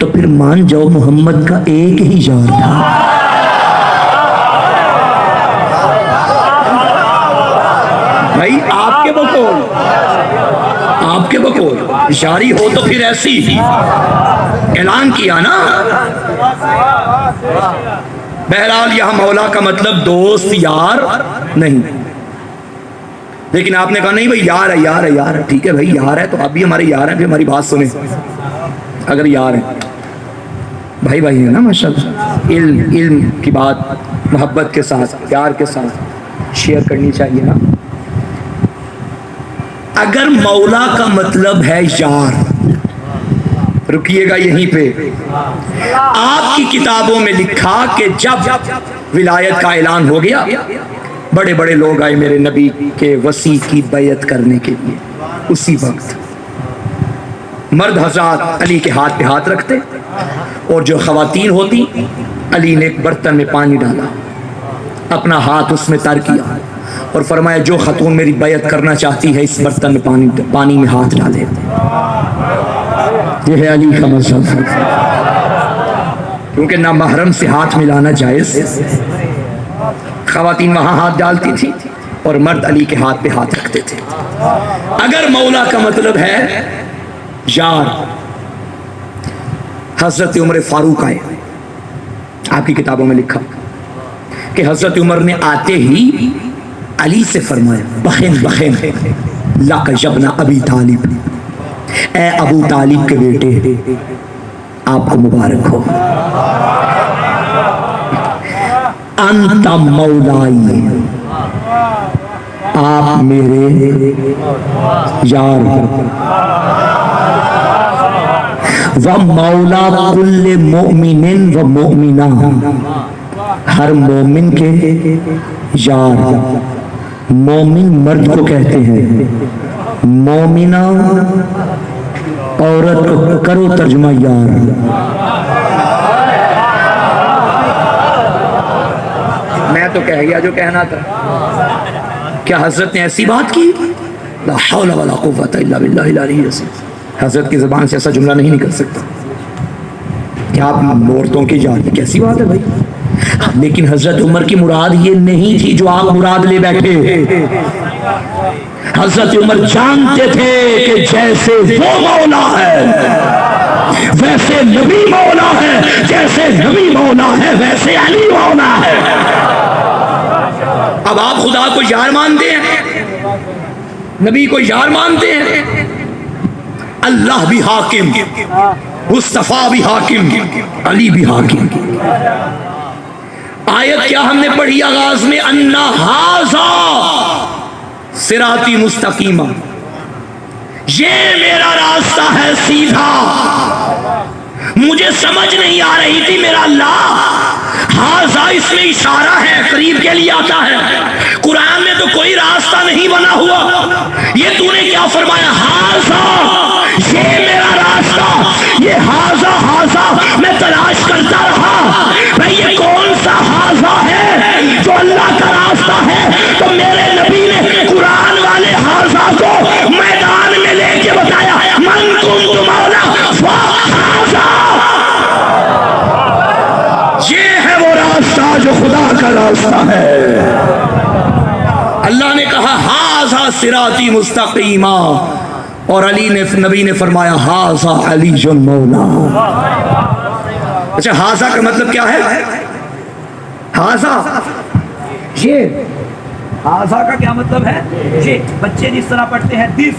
तो फिर मान जाओ मोहम्मद का एक ही यार था। भाई आपके बकौल इशारी हो तो फिर ऐसी ऐलान किया ना बहरहाल यहां मौला का मतलब दोस्त यार नहीं। लेकिन आपने कहा नहीं भाई यार है, यार है, यार है। ठीक है भाई यार है तो आप भी हमारे यार हैं, फिर हमारी बात सुने। अगर यार है भाई भाई है ना माशाल्लाह, इल्म की बात मोहब्बत के साथ प्यार के साथ शेयर करनी चाहिए ना। अगर मौला का मतलब है यार, रुकिएगा यहीं पे। आपकी किताबों में लिखा कि जब विलायत का ऐलान हो गया, बड़े बड़े लोग आए मेरे नबी के वसी की बैयत करने के लिए। उसी वक्त मर्द हज़रात अली के हाथ पे हाथ रखते और जो ख़वातीन होती, अली ने एक बर्तन में पानी डाला, अपना हाथ उसमें तर किया और फरमाया जो खतून मेरी बैयत करना चाहती है इस बर्तन में पानी में हाथ डाले। यह है अली का मज़हब, क्योंकि ना महरम से हाथ मिलाना जायज़। ख़वातीन वहां हाथ डालती थी और मर्द अली के हाथ पे हाथ रखते थे। अगर मौला का मतलब है यार, हजरत उमर फारूक आए, आपकी किताबों में लिखा कि हजरत उमर ने आते ही अली से फरमाया बहन बहन लक जबना अबी तालिब, ए अबू तालिब के बेटे आपको मुबारक हो। अंत मौलाई, आप मेरे यार व मौला कुल्ले मोमिनिन व मोमिना, हर मोमिन के यार। मोमिन मर्द को कहते हैं, मोमिना औरत को। करो तर्जुमा यार। मैं तो कह गया जो कहना था। क्या हजरत ने ऐसी बात की? ला हौला वला कुव्वता इल्ला बिल्लाहिल अलीय्यिल अज़ीम। हजरत की ज़बान से ऐसा जुमला नहीं निकल सकता। क्या आप औरतों की जान, कैसी बात है भाई। लेकिन हजरत उमर की मुराद ये नहीं थी जो आप मुराद ले बैठे। हजरत उमर जानते थे कि जैसे वो मौला है वैसे नबी मौला है, जैसे नबी मौला है वैसे अली मौला है। अब आप खुदा को यार मानते हैं, नबी को यार मानते हैं, अल्लाह भी हाकिम, मुस्तफा भी हाकिम, अली भी हाकिम। आयत क्या हमने पढ़ी आगाज में? अन्ना हाज़ा सिराती मुस्तकीमा, ये मेरा रास्ता है सीधा। मुझे समझ नहीं आ रही थी मेरा अल्लाह। हाज़ा इसमें इशारा है, करीब के लिए आता है। कुरान में तो कोई रास्ता नहीं बना हुआ, ये तूने क्या फरमाया? हाज़ा, ये मेरा रास्ता। ये हाज़ा हाज़ा मैं तलाश करता रहा, भाई ये कौन सा हाज़ा है जो अल्लाह का रास्ता है? तो मेरे नबी ने कुरान वाले हाज़ा को मैदान में लेके बताया, मन कुंतु मौला हाज़ा, ये है वो रास्ता जो खुदा का रास्ता है। अल्लाह ने कहा हाज़ा सिराती मुस्तकीमा, और अली ने, नबी ने फरमाया हाज़ा अली जुल मौला। अच्छा, हाज़ा का मतलब क्या है? हाज़ा, ये हाज़ा का क्या मतलब है? ये बच्चे जिस तरह पढ़ते हैं दिस,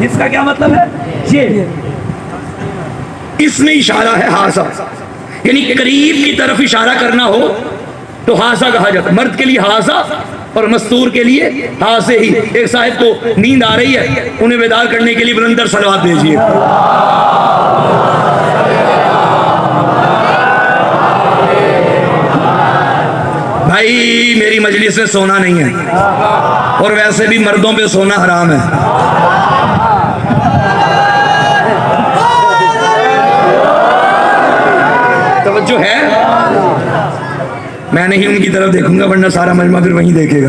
इसका क्या मतलब है? ये, इसमें इशारा है हाज़ा, यानी करीब की तरफ इशारा करना हो तो हाज़ा कहा जाता है। मर्द के लिए हाज़ा और मस्तूर के लिए हाज़े ही। एक साहिब को नींद आ रही है, उन्हें बेदार करने के लिए बुलंदर सलवात भेजिए। भाई मेरी मजलिस में सोना नहीं है, और वैसे भी मर्दों पे सोना हराम है। तवज्जो है? मैं नहीं उनकी तरफ देखूंगा, वरना सारा मजमा फिर वहीं देखेगा।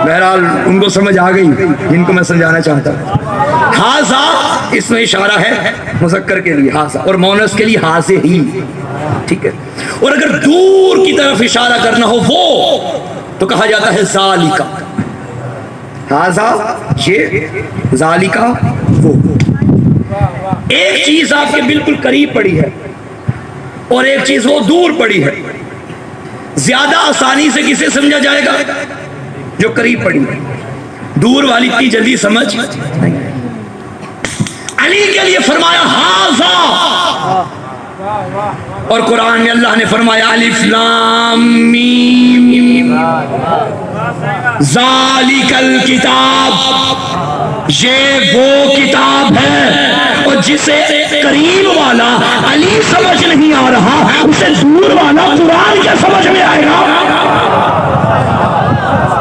बहरहाल उनको समझ आ गई जिनको मैं समझाना चाहता। हाज़ा इसमें इशारा है मुज़क्कर के लिए हाज़ा, और मोनस के लिए हाज़े ही, ठीक है। और अगर दूर की तरफ इशारा करना हो वो तो कहा जाता है ज़ालिका। हाज़ा ये, ज़ालिका वो। एक चीज आपके बिल्कुल करीब पड़ी है, और एक चीज वो दूर पड़ी है। ज्यादा आसानी से किसे समझा जाएगा? जो करीब पड़ी है। दूर वाली इतनी जल्दी समझ नहीं। अली के लिए फरमाया हाजा, और कुरान में अल्लाह ने फरमाया अलिफ लाम मीम ज़ालिकल किताब, ये वो किताब है और जिसे करीब वाला अली समझ नहीं आ रहा, उसे दूर वाला कुरान क्या समझ में आएगा?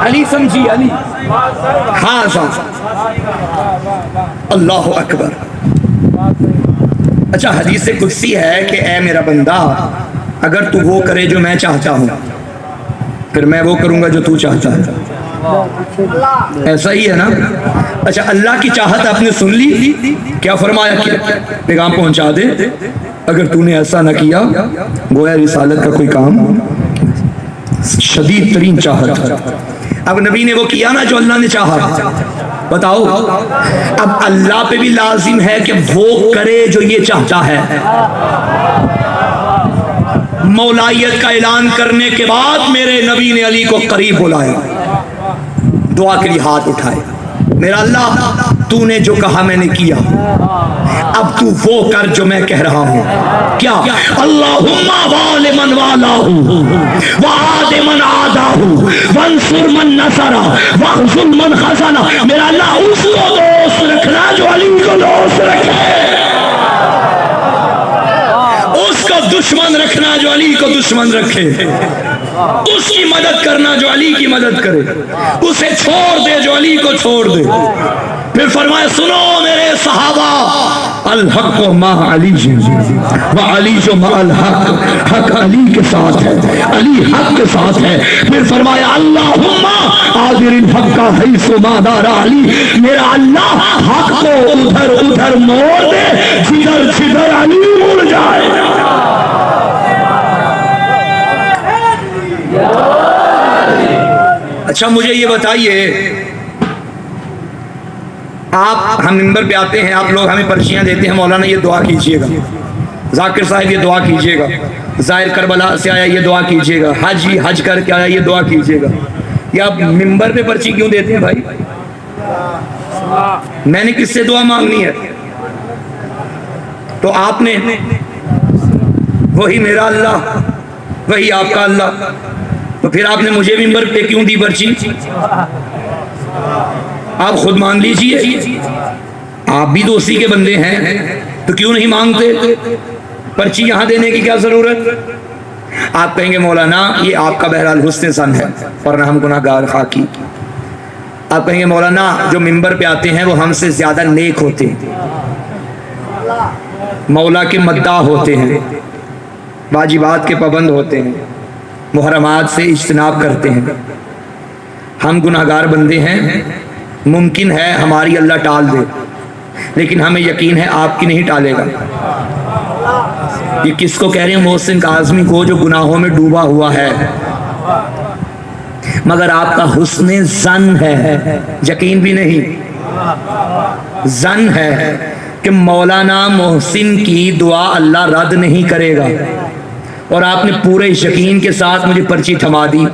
अली समझी, अली हाजा। अल्लाह अकबर। अच्छा, हदीस कुदसी है कि ए मेरा बंदा, अगर तू वो करे जो मैं चाहता हूं, फिर मैं वो करूंगा जो तू चाहता है। ऐसा ही है ना? अच्छा, अल्लाह की चाहत आपने सुन ली, क्या फरमाया? क्या पैगाम पहुंचा दे। अगर तूने ऐसा ना किया, गोया रिसालत का कोई काम, शदीद तरीन चाहत। अब नबी ने वो किया ना जो अल्लाह ने चाहा। बताओ, अब अल्लाह पे भी लाजिम है कि वो करे जो ये चाहता है। मौलायत का ऐलान करने के बाद मेरे नबी ने अली को करीब बुलाया, दुआ के लिए हाथ उठाए। मेरा अल्लाह, तूने जो कहा मैंने किया, अब तू वो कर जो मैं कह रहा हूं। क्या? अल्लाहुम्मा वाले मन वालाहू वादे मन आदाहू वंसुर मन नसरा वखजुल मन खजना। मेरा अल्लाह, उसको दोस्त रखना जो अली को दोस्त रखे, उसको दुश्मन रखना जो अली को दुश्मन रखे, उसकी मदद करना जो अली की मदद करे, उसे छोड़ दे जो अली को छोड़ दे। फिर फरमाया, सुनो मेरे सहाबा, अल हक मा अली व अली जो मा अल हक, हक अली के साथ है, अली हक के साथ है। फिर फरमाया, अल्लाहुम्मा आदिरिल हक का है सुमादारा अली। मेरा अल्लाह हक को उधर उधर मोड़ दे जिधर जिधर अली मुड़ जाए। अच्छा, मुझे ये बताइए, हम मिंबर पे आते हैं, आप लोग हमें पर्चियां देते हैं, मौलाना ये दुआ कीजिएगा, जाकिर साहब ये दुआ कीजिएगा, जाहिर करबला से आया ये दुआ कीजिएगा, हज करके आया ये दुआ कीजिएगा। ये आप मिंबर पे पर्ची क्यों देते हैं भाई? मैंने किससे दुआ मांगनी है? तो आपने, वही मेरा अल्लाह, वही आपका अल्लाह, तो फिर आपने मुझे मिंबर पे क्यों दी पर्ची? आप खुद मांग लीजिए, आप भी तो उसी के बंदे हैं, तो क्यों नहीं मांगते? पर्ची यहां देने की क्या जरूरत? आप कहेंगे मौलाना ये आपका बहरहाल हुस्न ज़न है और हम गुनाहगार खाकी। आप कहेंगे मौलाना जो मिंबर पे आते हैं वो हमसे ज्यादा नेक होते हैं, मौला के मद्दाह होते हैं, वाजिबात के पाबंद होते हैं, मुहर्रमात से इज्तनाब करते हैं। हम गुनाहगार बंदे हैं, मुमकिन है हमारी अल्लाह टाल दे, लेकिन हमें यकीन है आपकी नहीं टालेगा। ये किसको कह रहे हैं? मोहसिन काज़मी को, जो गुनाहों में डूबा हुआ है। मगर आपका हुस्न ज़न है, यकीन भी नहीं, ज़न है कि मौलाना मोहसिन की दुआ अल्लाह रद्द नहीं करेगा। और आपने पूरे यकीन के साथ मुझे पर्ची थमा दी।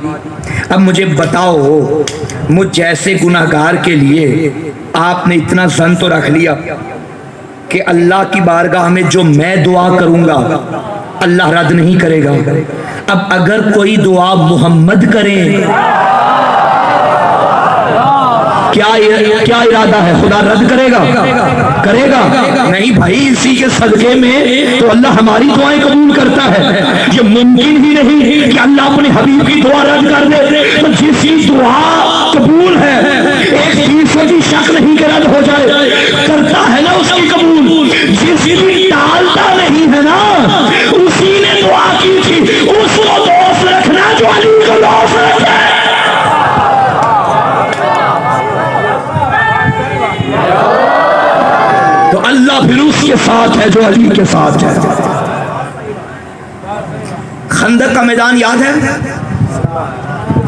अब मुझे बताओ, मुझ जैसे गुनाहगार के लिए आपने इतना ज़न तो रख लिया कि अल्लाह की बारगाह में जो मैं दुआ करूंगा अल्लाह रद्द नहीं करेगा। अब अगर कोई दुआ मोहम्मद करे, क्या इरादा है? खुदा रद्द करेगा? करेगा नहीं भाई। इसी के सदके में तो अल्लाह हमारी दुआएं कबूल करता है। ये मुमकिन ही नहीं कि अल्लाह अपने हबीब की दुआ रद्द कर दे। तो जिसकी दुआ कबूल है, 1% शक नहीं कि रद्द हो जाए, करता है ना उसकी कबूल। जिसकी टालता नहीं है ना, उसी ने दुआ की थी, उसको दोस्त रखना जो अली को दोस्त रखे। तो अल्लाह फिर उसके साथ है जो अली के साथ है। खंदक का मैदान याद है?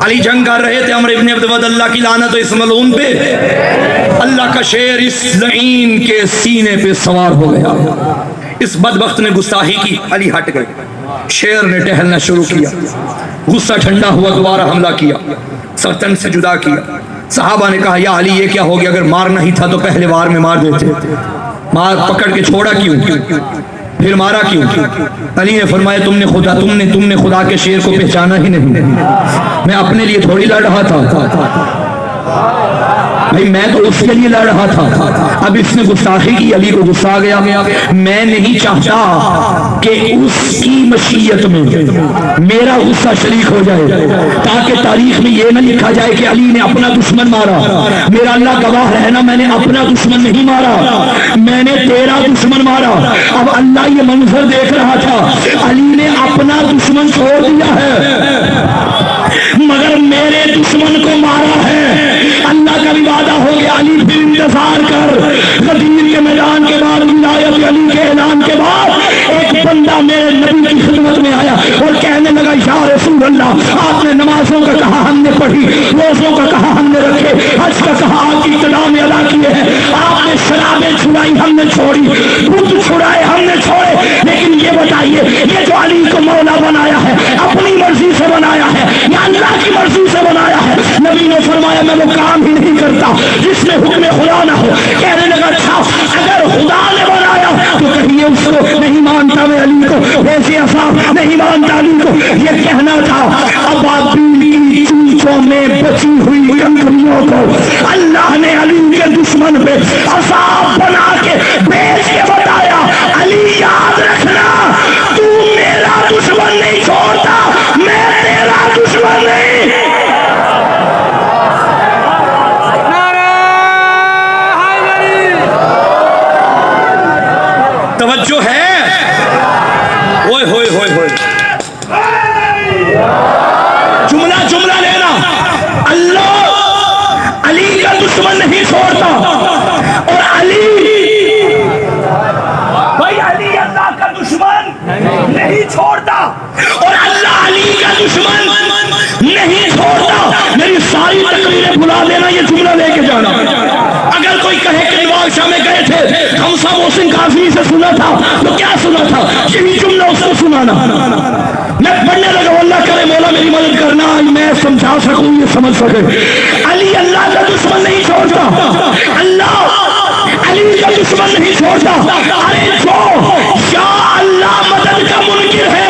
अली जंग कर रहे थे, अमर इब्न अब्द अल्लाह की लानत इस मलऊन पे। अल्लाह का शेर इस लईन के सीने पे सवार हो गया, इस बदबख्त ने गुस्ताही की, अली हट गए। शेर ने टहलना शुरू किया, गुस्सा ठंडा हुआ, दोबारा हमला किया, सल्तनत से जुदा किया। सहाबा ने कहा, या अली ये क्या हो गया, अगर मारना ही था तो पहले वार में मार देते, मार पकड़ के छोड़ा क्यों, फिर मारा क्यों? अली ने फरमाया, तुमने खुदा के शेर को पहचाना ही नहीं, मैं अपने लिए थोड़ी लड़ रहा था भाई, मैं तो उसके लिए लड़ रहा था। अब इसने गुस्ताखी की, अली को गुस्सा आ गया। मैं नहीं चाहता कि उसकी मशीयत में मेरा गुस्सा शरीक हो जाए, ताकि तारीख में ये न लिखा जाए कि अली ने अपना दुश्मन मारा। मेरा अल्लाह गवाह है ना, मैंने अपना दुश्मन नहीं मारा, मैंने तेरा दुश्मन मारा। अब अल्लाह ये मंजर देख रहा था, अली ने अपना दुश्मन छोड़ दिया है मगर मेरे दुश्मन को मारा है। अल्लाह का भी वादा हो गया, अली फिर इंतजार कर। गदीर के मैदान के बाद, विलायत अली के ऐलान के बाद, एक बंदा मेरे नबी की खिदमत में आया और कहने लगा, या रसूल अल्लाह, आपने नमाजों का कहा हमने पढ़ी, रोजों का कहा हमने रखे, हज का कहा आपकी इत्तदा में अदा किए हैं, आपने शराबें छुड़ाई हमने छोड़ी, बुत छुड़ाए हमने छोड़े, लेकिन ये बताइए, ये जो अली को मौला बनाया है, अपनी मर्जी से बनाया है या अल्लाह की मर्जी से बनाया है? नबी ने फरमाया, मैं वो काम ही नहीं करता जिसमें हुक्म खुदा ना हो। कहने लगा, अच्छा अगर खुदा ने बनाया तो कहिए उसको नहीं मानता मैं अली को, वैसे असाब नहीं मानता अली को। ये कहना था। अबाबील की चूचों में बची हुई कंकरियों को अल्लाह ने अली के दुश्मन पे असाब बना के भेज के बताया, अली याद रखना, तू मेरा दुश्मन नहीं छोड़ता, मैं तेरा दुश्मन नहीं। तवज्जो है, ओए होए होए होए, जुमला जुमला लेना, अल्लाह अली का दुश्मन नहीं छोड़ता और अली भाई अली अल्लाह का दुश्मन नहीं छोड़ता और अल्लाह अली का दुश्मन नहीं छोड़ता। मेरी सारी तकरीरें भुला देना, ये जुमला लेके जाना। अगर कोई कहे कि नवाब शाह में गए थे, हमसा मोहसिन काज़मी से सुना था, तो क्या सुना था, यही जुमला उसको सुनाना। मैं पढ़ने लगा, अल्लाह करे मौला मेरी मदद करना, मैं समझा सकूं, ये समझ सके। अली अल्लाह का दुश्मन नहीं छोड़ता, अल्लाह अली का दुश्मन नहीं छोड़ता। अरे जो या अल्लाह मदद का मुनकिर है,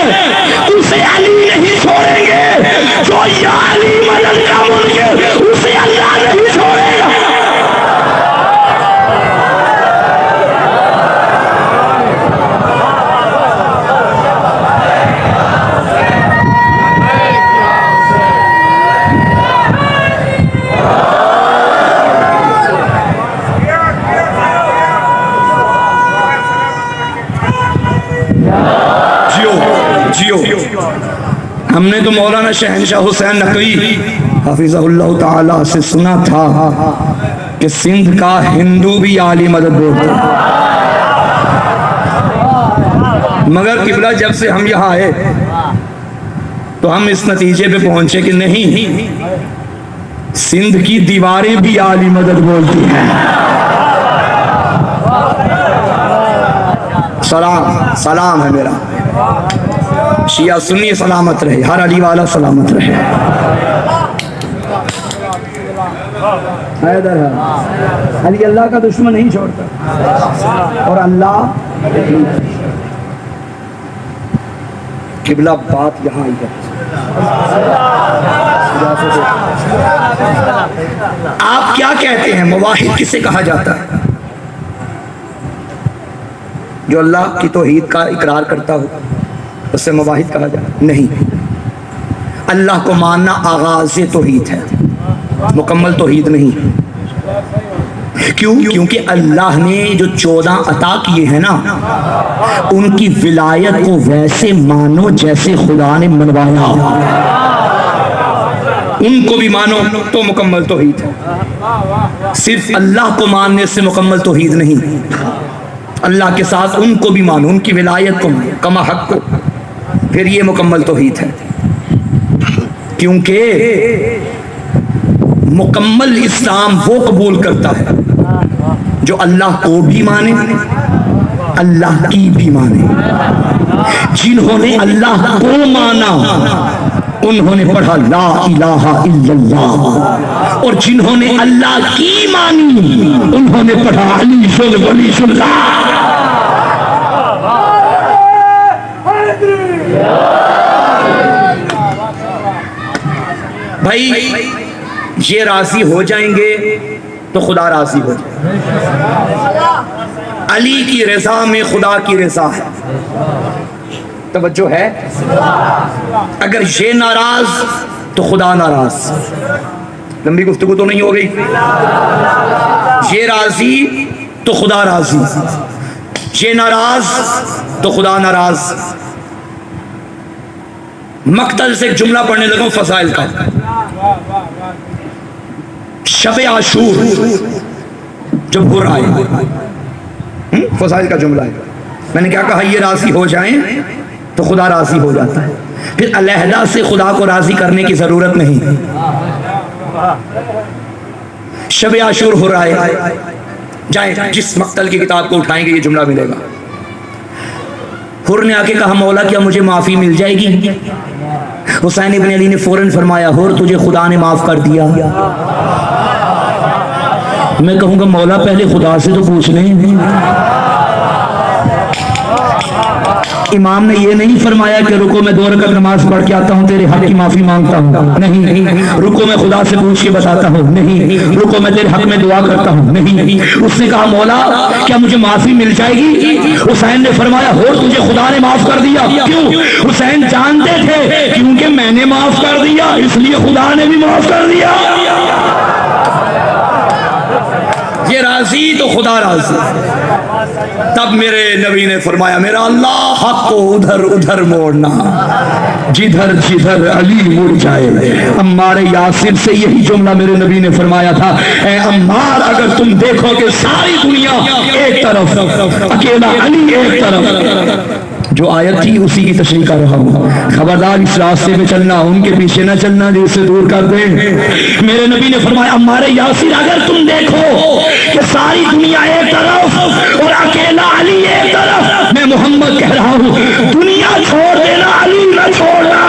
उसे अली नहीं छोड़ेंगे, जो या अली मदद का मुनकिर, उसे अल्लाह नहीं छोड़ेगा। हमने तो मौलाना शहनशाह हुसैन नकवी हफिज़हुल्लाह ताला से सुना था कि सिंध का हिंदू भी आली मदद बोलता, मगर किबला जब से हम यहाँ आए तो हम इस नतीजे पे पहुंचे कि नहीं, सिंध की दीवारें भी आली मदद बोलती हैं। सलाम सलाम है मेरा, शिया सुन्नी सलामत रहे, हर अली वाला सलामत रहे। अली अल्लाह का दुश्मन नहीं छोड़ता और अल्लाह किबला बात यहाँ आई है। आप क्या कहते हैं, मुवाहिद किसे कहा जाता है? जो अल्लाह की तौहीद का इकरार करता हो उससे मुवाहिद कहा जाए? नहीं, अल्लाह को मानना आगाज़ तौहीद है, मुकम्मल तौहीद नहीं। क्यों? क्योंकि अल्लाह ने जो 14 अता किए हैं ना, उनकी विलायत को वैसे मानो जैसे खुदा ने मनवाया, उनको भी मानो तो मुकम्मल तौहीद है। सिर्फ अल्लाह को मानने से मुकम्मल तौहीद नहीं, अल्लाह के साथ उनको भी मानो, उनकी विलायत को मानो, कमा हक को, फिर ये मुकम्मल तौहीद है। क्योंकि मुकम्मल इस्लाम वो कबूल करता है जो अल्लाह को भी माने अल्लाह की भी माने। जिन्होंने अल्लाह को माना उन्होंने पढ़ा ला इलाहा इल्लल्लाह, और जिन्होंने अल्लाह की मानी उन्होंने पढ़ा अली वलीजुल्लाह। भाई ये राजी हो जाएंगे तो खुदा राजी हो जाए। अली की रजा में खुदा की रजा है। तवज्जो है? अगर ये नाराज तो खुदा नाराज। लंबी गुफ्तगू तो नहीं हो गई? ये राजी तो खुदा राजी, ये नाराज तो खुदा नाराज। मक्तल से एक जुमला पढ़ने लगा फसाइल का। शबे आशूर जब हो रहा है, फसाइल का जुमला है। मैंने क्या कहा? ये राजी हो जाएं तो खुदा राजी हो जाता है। फिर अलहदा से खुदा को राजी करने की जरूरत नहीं। शबे आशूर हो रहा है, जाए जिस मक्तल की किताब को उठाएंगे ये जुमला मिलेगा। हुर ने आके कहा मौला क्या मुझे माफी मिल जाएगी? हुसैन इब्न अली ने फौरन फरमाया हुर तुझे खुदा ने माफ कर दिया। मैं कहूंगा मौला पहले खुदा से तो पूछ लें। इमाम ने ये नहीं फरमाया कि रुको मैं 2 रकात नमाज पढ़ के आता हूँ तेरे हक की माफी मांगता हूँ, नहीं। रुको मैं खुदा से पूछ के बताता हूँ, नहीं। रुको मैं तेरे हक में दुआ करता हूँ, नहीं। उसने कहा मौला क्या मुझे माफी मिल जाएगी? हुसैन ने फरमाया हो तुझे खुदा ने माफ कर दिया। क्यों? हुसैन जानते थे क्योंकि मैंने माफ कर दिया इसलिए खुदा ने भी माफ कर दिया। ये राजी तो खुदा राजी। तब मेरे नबी ने फरमाया मेरा अल्लाह हक को उधर उधर मोड़ना जिधर जिधर अली मुड़ जाए। अम्मार यासिर से यही जुमला मेरे नबी ने फरमाया था, ए अम्मार अगर तुम देखो कि सारी दुनिया एक तरफ अकेला अली एक तरफ, जो आयत थी उसी की तशरीह कर रहा हूँ। खबरदार इस रास्ते पे चलना, उनके पीछे न चलना जिससे दूर कर दे। मेरे नबी ने फरमाया अम्मार यासिर अगर तुम देखो कि सारी दुनिया एक तरफ और अकेला अली एक तरफ, मैं मोहम्मद कह रहा हूँ दुनिया छोड़ देना अली न छोड़ना।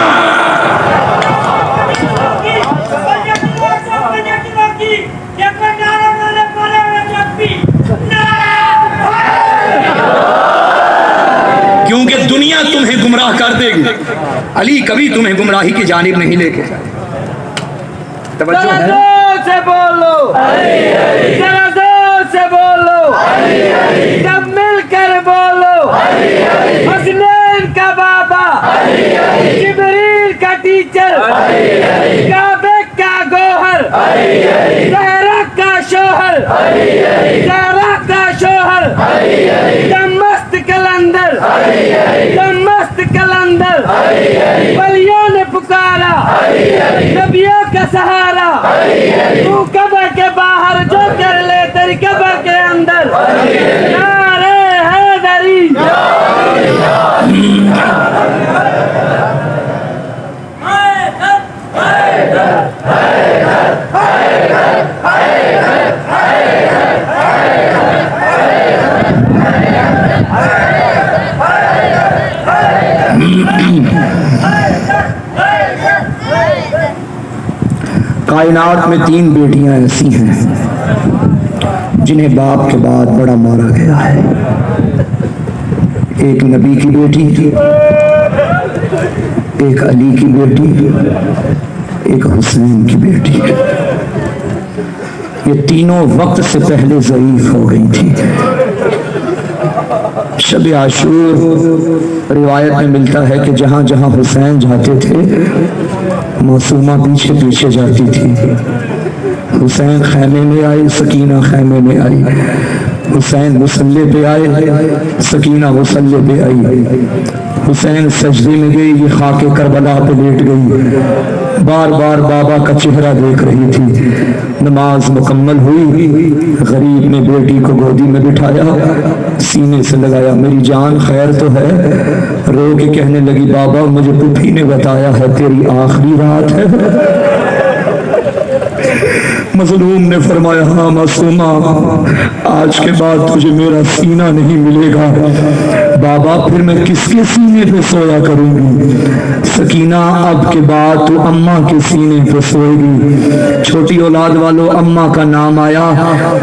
क्योंकि दुनिया तुम्हें गुमराह कर देगी, अली कभी तुम्हें गुमराही की जानिब नहीं लेके जाए। तवज्जो है? जोर से बोलो, जरा जोर से बोलो, सब मिलकर बोलो। हसनैन का बाबा, जिब्रील का टीचर, काबे का गोहर, ज़हरा का शोहर, ज़हरा का शोहर, मस्त कलंदर, मस्त कलंदर, वलियों ने पुकारा, नबियों का सहारा, तू कब्र के बाहर जो कर ले तेरी कब्र के अंदर। नारे हैदरी, कायनात में 3 बेटियां ऐसी हैं जिन्हें बाप के बाद बड़ा मारा गया है। एक नबी की बेटी, एक अली की बेटी, एक हुसैन की बेटी। ये तीनों वक्त से पहले ज़ईफ हो गई थी। शब आशूर रिवायत में मिलता है कि जहां जहां हुसैन जाते थे मासूमा पीछे पीछे जाती थी। हुसैन खैमे में आए, सकीना खैमे में आई। हुसैन मुसल्ले पे आए, सकीना मुसल्ले पे आई। हुसैन सजदे में गई, ये खाके करबला पे लेट गई। बार बार बाबा का चेहरा देख रही थी। नमाज मुकम्मल हुई, गरीब ने बेटी को गोदी में बिठाया, सीने से लगाया, मेरी जान खैर तो है? रो के कहने लगी बाबा मुझे पुप्पी ने बताया है तेरी आखिरी रात है। मजलूम ने फरमाया, हाँ मासूमा, आज के बाद तुझे मेरा सीना नहीं मिलेगा। बाबा फिर मैं किसके सीने पे सोया करूंगी? सकीना अब के बाद तू अम्मा के सीने पे सोएगी। छोटी औलाद वालों, अम्मा का नाम आया,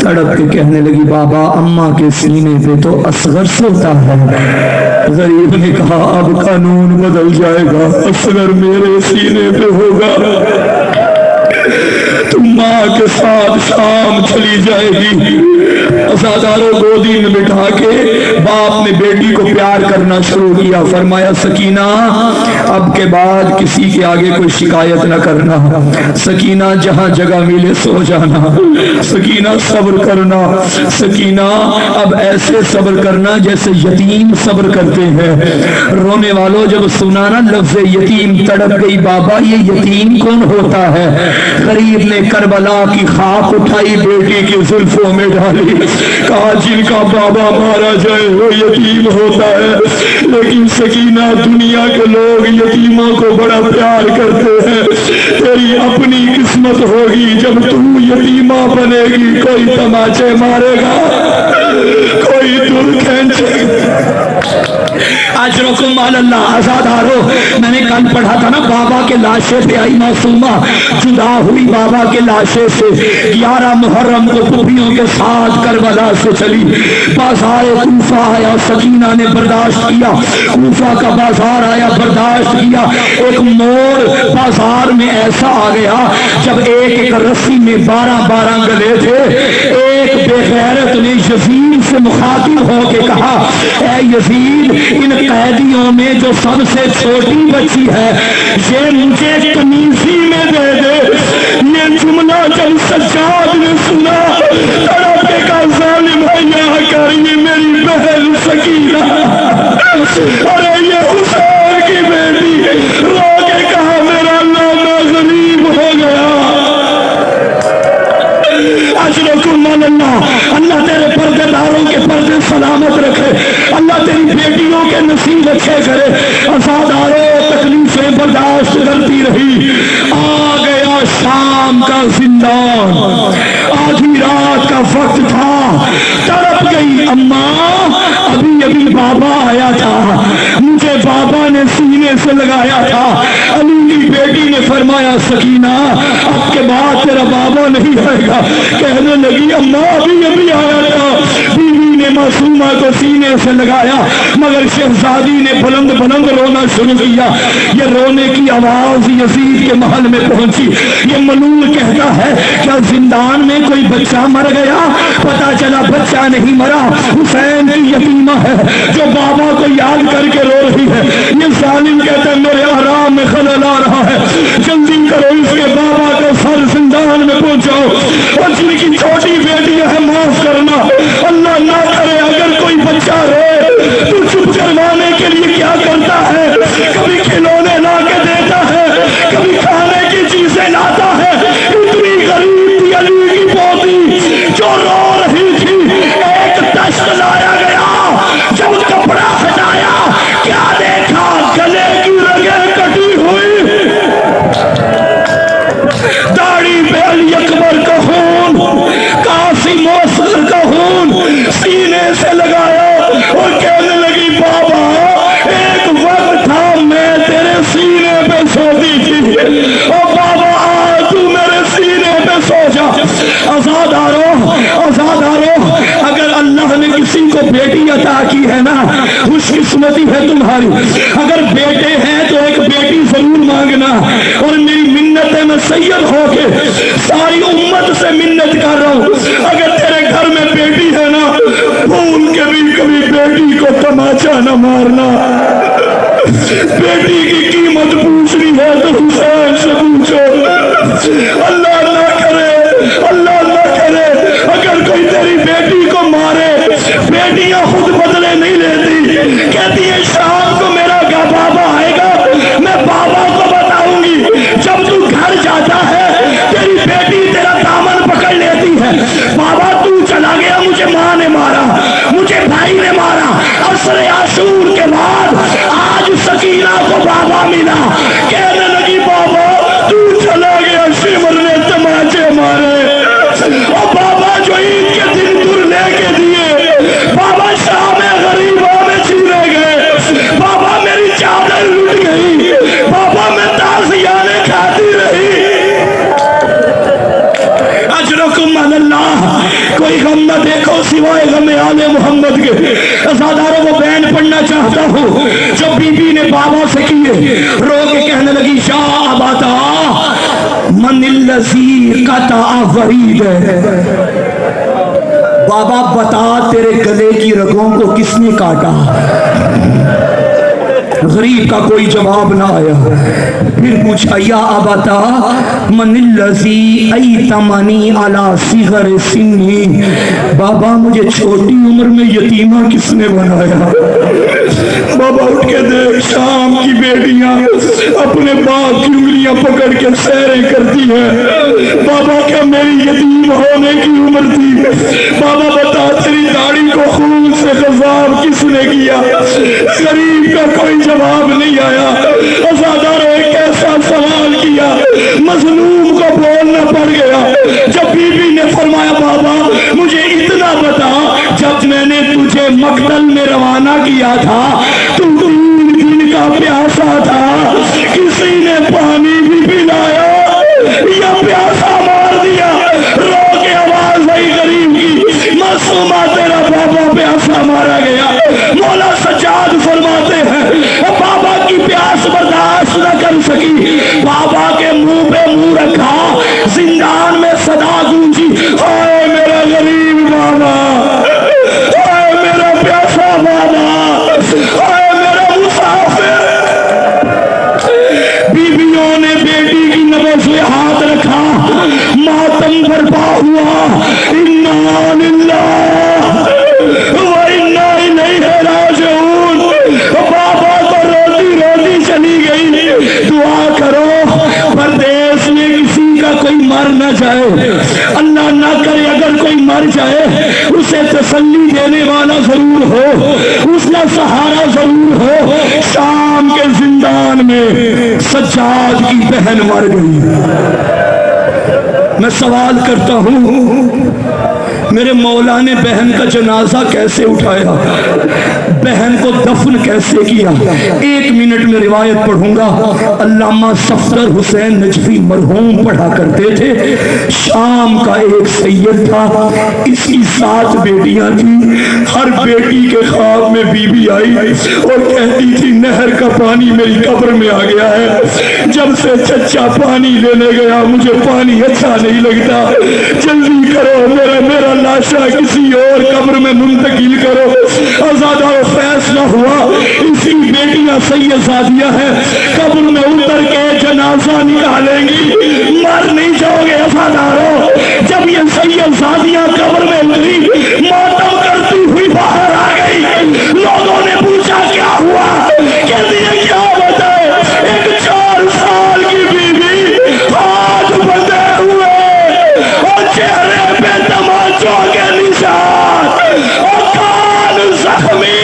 तड़प के कहने लगी, बाबा अम्मा के सीने पे तो असगर सोता है। गरीब ने कहा, अब कानून बदल जाएगा, असगर मेरे सीने पे होगा। तुम माँ के साथ शाम चली जाएगी। अज़ादारों गोदी में बिठा के बाप ने बेटी को प्यार करना शुरू किया। फरमाया, सकीना अब के बाद किसी के आगे कोई शिकायत न करना। सकीना जहां जगह मिले सो जाना। सकीना सब्र करना। सकीना अब ऐसे सब्र करना जैसे यतीम सब्र करते हैं। रोने वालों, जब सुना ना लफ्ज़ यतीम, तड़प गई, बाबा ये यतीम कौन होता है? गरीब ने करबला की खाक उठाई, बेटी की जुल्फों में डाली, कहा जिनका बाबा मारा जाए वो यतीम होता है। लेकिन सकीना, दुनिया के लोग यतीमों को बड़ा प्यार करते हैं। तेरी अपनी किस्मत होगी, जब तू यतीमा बनेगी, कोई तमाचे मारेगा, कोई दूर खींचेगा। अजरकुम अल्लाह। आज़ादारो, मैंने कल पढ़ा था ना, बाबा के लाशे पे आई मासूमा, जुदा हुई बाबा के लाशे से। 11 मुहर्रम को पुपियों के साथ करबला से चली। बाजार कूफा आया, सकीना ने बर्दाश्त किया। कूफा का बाजार आया, बर्दाश्त किया। एक मोड़ बाजार में ऐसा आ गया, जब एक एक रस्सी में 12-12 गले थे। एक बेगैरत ने यजीद से मुखातिब होके कहा, ऐ यजीद, इन कैदियों में जो सबसे छोटी बच्ची है, ये मुझे कमीजी में दे दे। ये जुमला जब सज्जाद ने सुना, तड़पे का जालिम है, यहाँ कर, ये मेरी बहन सकीना, अरे ये हुसैन की बेटी, रो के कहा, मेरा नाना गरीब हो गया। अजरकुम अल्लाह। अल्लाह तेरे पर्देदारों के पर्दे सलामत रखे। अल्लाह तेरी बेटियों के नसीब अच्छे करे। अज़ादारों, तकलीफें बर्दाश्त करती रही। आ गया शाम का जिंदान, आधी रात का वक्त था। तड़प गई अम्मा, अभी अभी बाबा आया था, मुझे बाबा ने सीने से लगाया था। अली की बेटी ने फरमाया, सकीना अब के बाद तेरा बाबा नहीं आएगा। कहने लगी, अम्मा अभी अभी आया था। बीवी ने मासूमा को सीने से लगाया, मगर शहजादी ने बुलंद बुलंद रोना शुरू किया। ये रोने की आवाज यजीद के महल में पहुंची। ये मलूल कहता है, क्या जिंदान में कोई बच्चा मर गया? पता चला बच्चा नहीं मरा, हुसैन की यतीमा है जो बाबा को याद करके रो रही है। ये जालिम कहता है, मेरे आराम में खलल आ रहा है, जल्दी करो, इसके बाबा को सर जिंदान में पहुंचाओ। और जिनकी छोटी बेटियां है, माफ करना, अल्लाह ना करे अगर कोई बच्चा रोए तो चुप करवाने के लिए क्या करता है? कभी खिलौने ला के देता है, कभी खाने की चीजें लाता है। इतनी गरीब थी अली की पोती जो रो रही थी। एक दस्त लाया गया, जब कपड़ा हटाया, क्या देखा? गले की रगें कटी हुई, दाढ़ी पे अली अकबर का खून, कासिम असगर का खून सीने से लगाया और कहने लगी, बाबा एक वक्त था मैं तेरे सीने पे सोती थी, और बाबा आज तू मेरे सीने पे सो जा। आज़ादारों, आज़ादारों, अगर अल्लाह ने किसी को बेटी अता की है ना, खुशकिस्मती है तुम्हारी। अगर बेटे हैं तो एक बेटी जरूर मांगना। और मेरी मिन्नत है, मैं सैयद होके सारी उम्मत से मिन्नत कर रहा हूँ, अगर तेरे घर में बेटी है ना, भूल के भी कभी बेटी को तमाचा न मारना। बेटी की कीमत पूछनी है तो हुसैन से पूछो। अल्लाह ना करे, अल्लाह ना करे, अगर कोई तेरी बेटी को मारे, बेटियां खुद बदले नहीं लेती, कहती है शाम को मेरा बाबा आएगा, मैं बाबा को बताऊंगी। जब तू घर जाता है, तेरी बेटी तेरा दामन पकड़ लेती है, बाबा तू चला गया, मुझे माँ ने मारा, मुझे भाई ने मारा। असर आशूर के बाद आज सकीना को बाबा मिला, कहने लगी, बाबा तू चला गया, शिमर ने तमाचे मारे। बाबा शाम में गरीबों में छीने गए, बाबा मेरी चादर लुट गई, बाबा मैं ताज़ियाने खाती रही। अजरकुम अल्लाह, कोई गम न देखो सिवाय गम आले मोहम्मद के। अज़ादारों को बैन पढ़ना चाहता हूँ जो बीबी ने बाबा से किए। रो के कहने लगी, शाह बाता मनिल्लज़ी कता वरीद, बाबा बता तेरे गले की रगों को किसने काटा। गरीब का कोई जवाब ना आया। फिर पूछा, या अबता मनिल्लज़ी ऐतमनी अला सिगर सिन्नी, बाबा मुझे छोटी उम्र में यतीमा किसने बनाया। बाबा उठ के देख, शाम की बेटियां अपने बाप की उंगलियां पकड़ के सैरें करती हैं। बाबा क्या मेरी यतीम होने की उम्र थी। बाबा बता तेरी दाढ़ी को खून से ग़ज़ाब किसने किया। गरीब का कोई जवाब नहीं आया। अज़ादारों एक ऐसा सवाल किया, मज़लूम को बोलना पड़ गया। जब बीबी ने फरमाया, बाबा मुझे इतना बता, जब मैंने तुझे मक्तल में रवाना किया था तू 3 दिन का प्यासा था, किसी ने पानी भी पिलाया या प्यासा मार दिया। रो के आवाज आई गरीब की, मासूमा तेरा बाबा प्यासा मारा गया। मौला सज्जाद फरमाते हैं, बाबा की प्यास बर्दाश्त न कर सकी, बाबा के मुंह पे मुंह रखा, जिंदान में सदा गूंजी, ओए मेरा गरीब बाबा, ओए मेरा प्यासा बाबा, ओए मेरा मुसाफिर। बीवियों ने बेटी की नब्ज़ पे हाथ रखा, मातम बर्पा हुआ। इन्ना लिल्लाह व इन्ना इलैहि राजिऊन। बाबा को रोती रोती चली गई। दुआ करो परदेश में किसी का कोई मर न जाए, अल्लाह ना करे अगर कोई मर जाए उसे तसल्ली देने वाला जरूर हो, उसका सहारा जरूर हो। शाम के जिंदान में सज्जाद की बहन मर गई। मैं सवाल करता हूँ, मेरे मौला ने बहन का जनाजा कैसे उठाया, बहन को दफन कैसे किया। 1 मिनट में रिवायत पढ़ूंगा। अल्लामा सफदर हुसैन नजफी मरहूम पढ़ा करते थे। शाम का एक सैयद था, इसकी 7 बेटियां थी। हर बेटी के ख्वाब में बीबी आई और कहती थी, नहर का पानी मेरी कब्र में आ गया है, जब से चच्चा पानी लेने गया मुझे पानी अच्छा नहीं लगता, जल्दी करो मेरा लाशा किसी और कब्र में मुंतकिल करो। आजादा फैसला हुआ, इसी बेटियां सैयदादियां हैं, कब्र में उतर के जनाजा निकालेंगी, मर नहीं जाओगे आजादारों। जब ये सैयदादियां कब्र में उतरी, मातम करती हुई बाहर आ गई। लोगों ने पूछा क्या हुआ, कहती है क्या बताए, एक 4 साल की बीवी हाथ बंधे हुए और चेहरे पे तमाचों के निशान और कान जख्मी।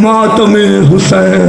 मातम हुसैन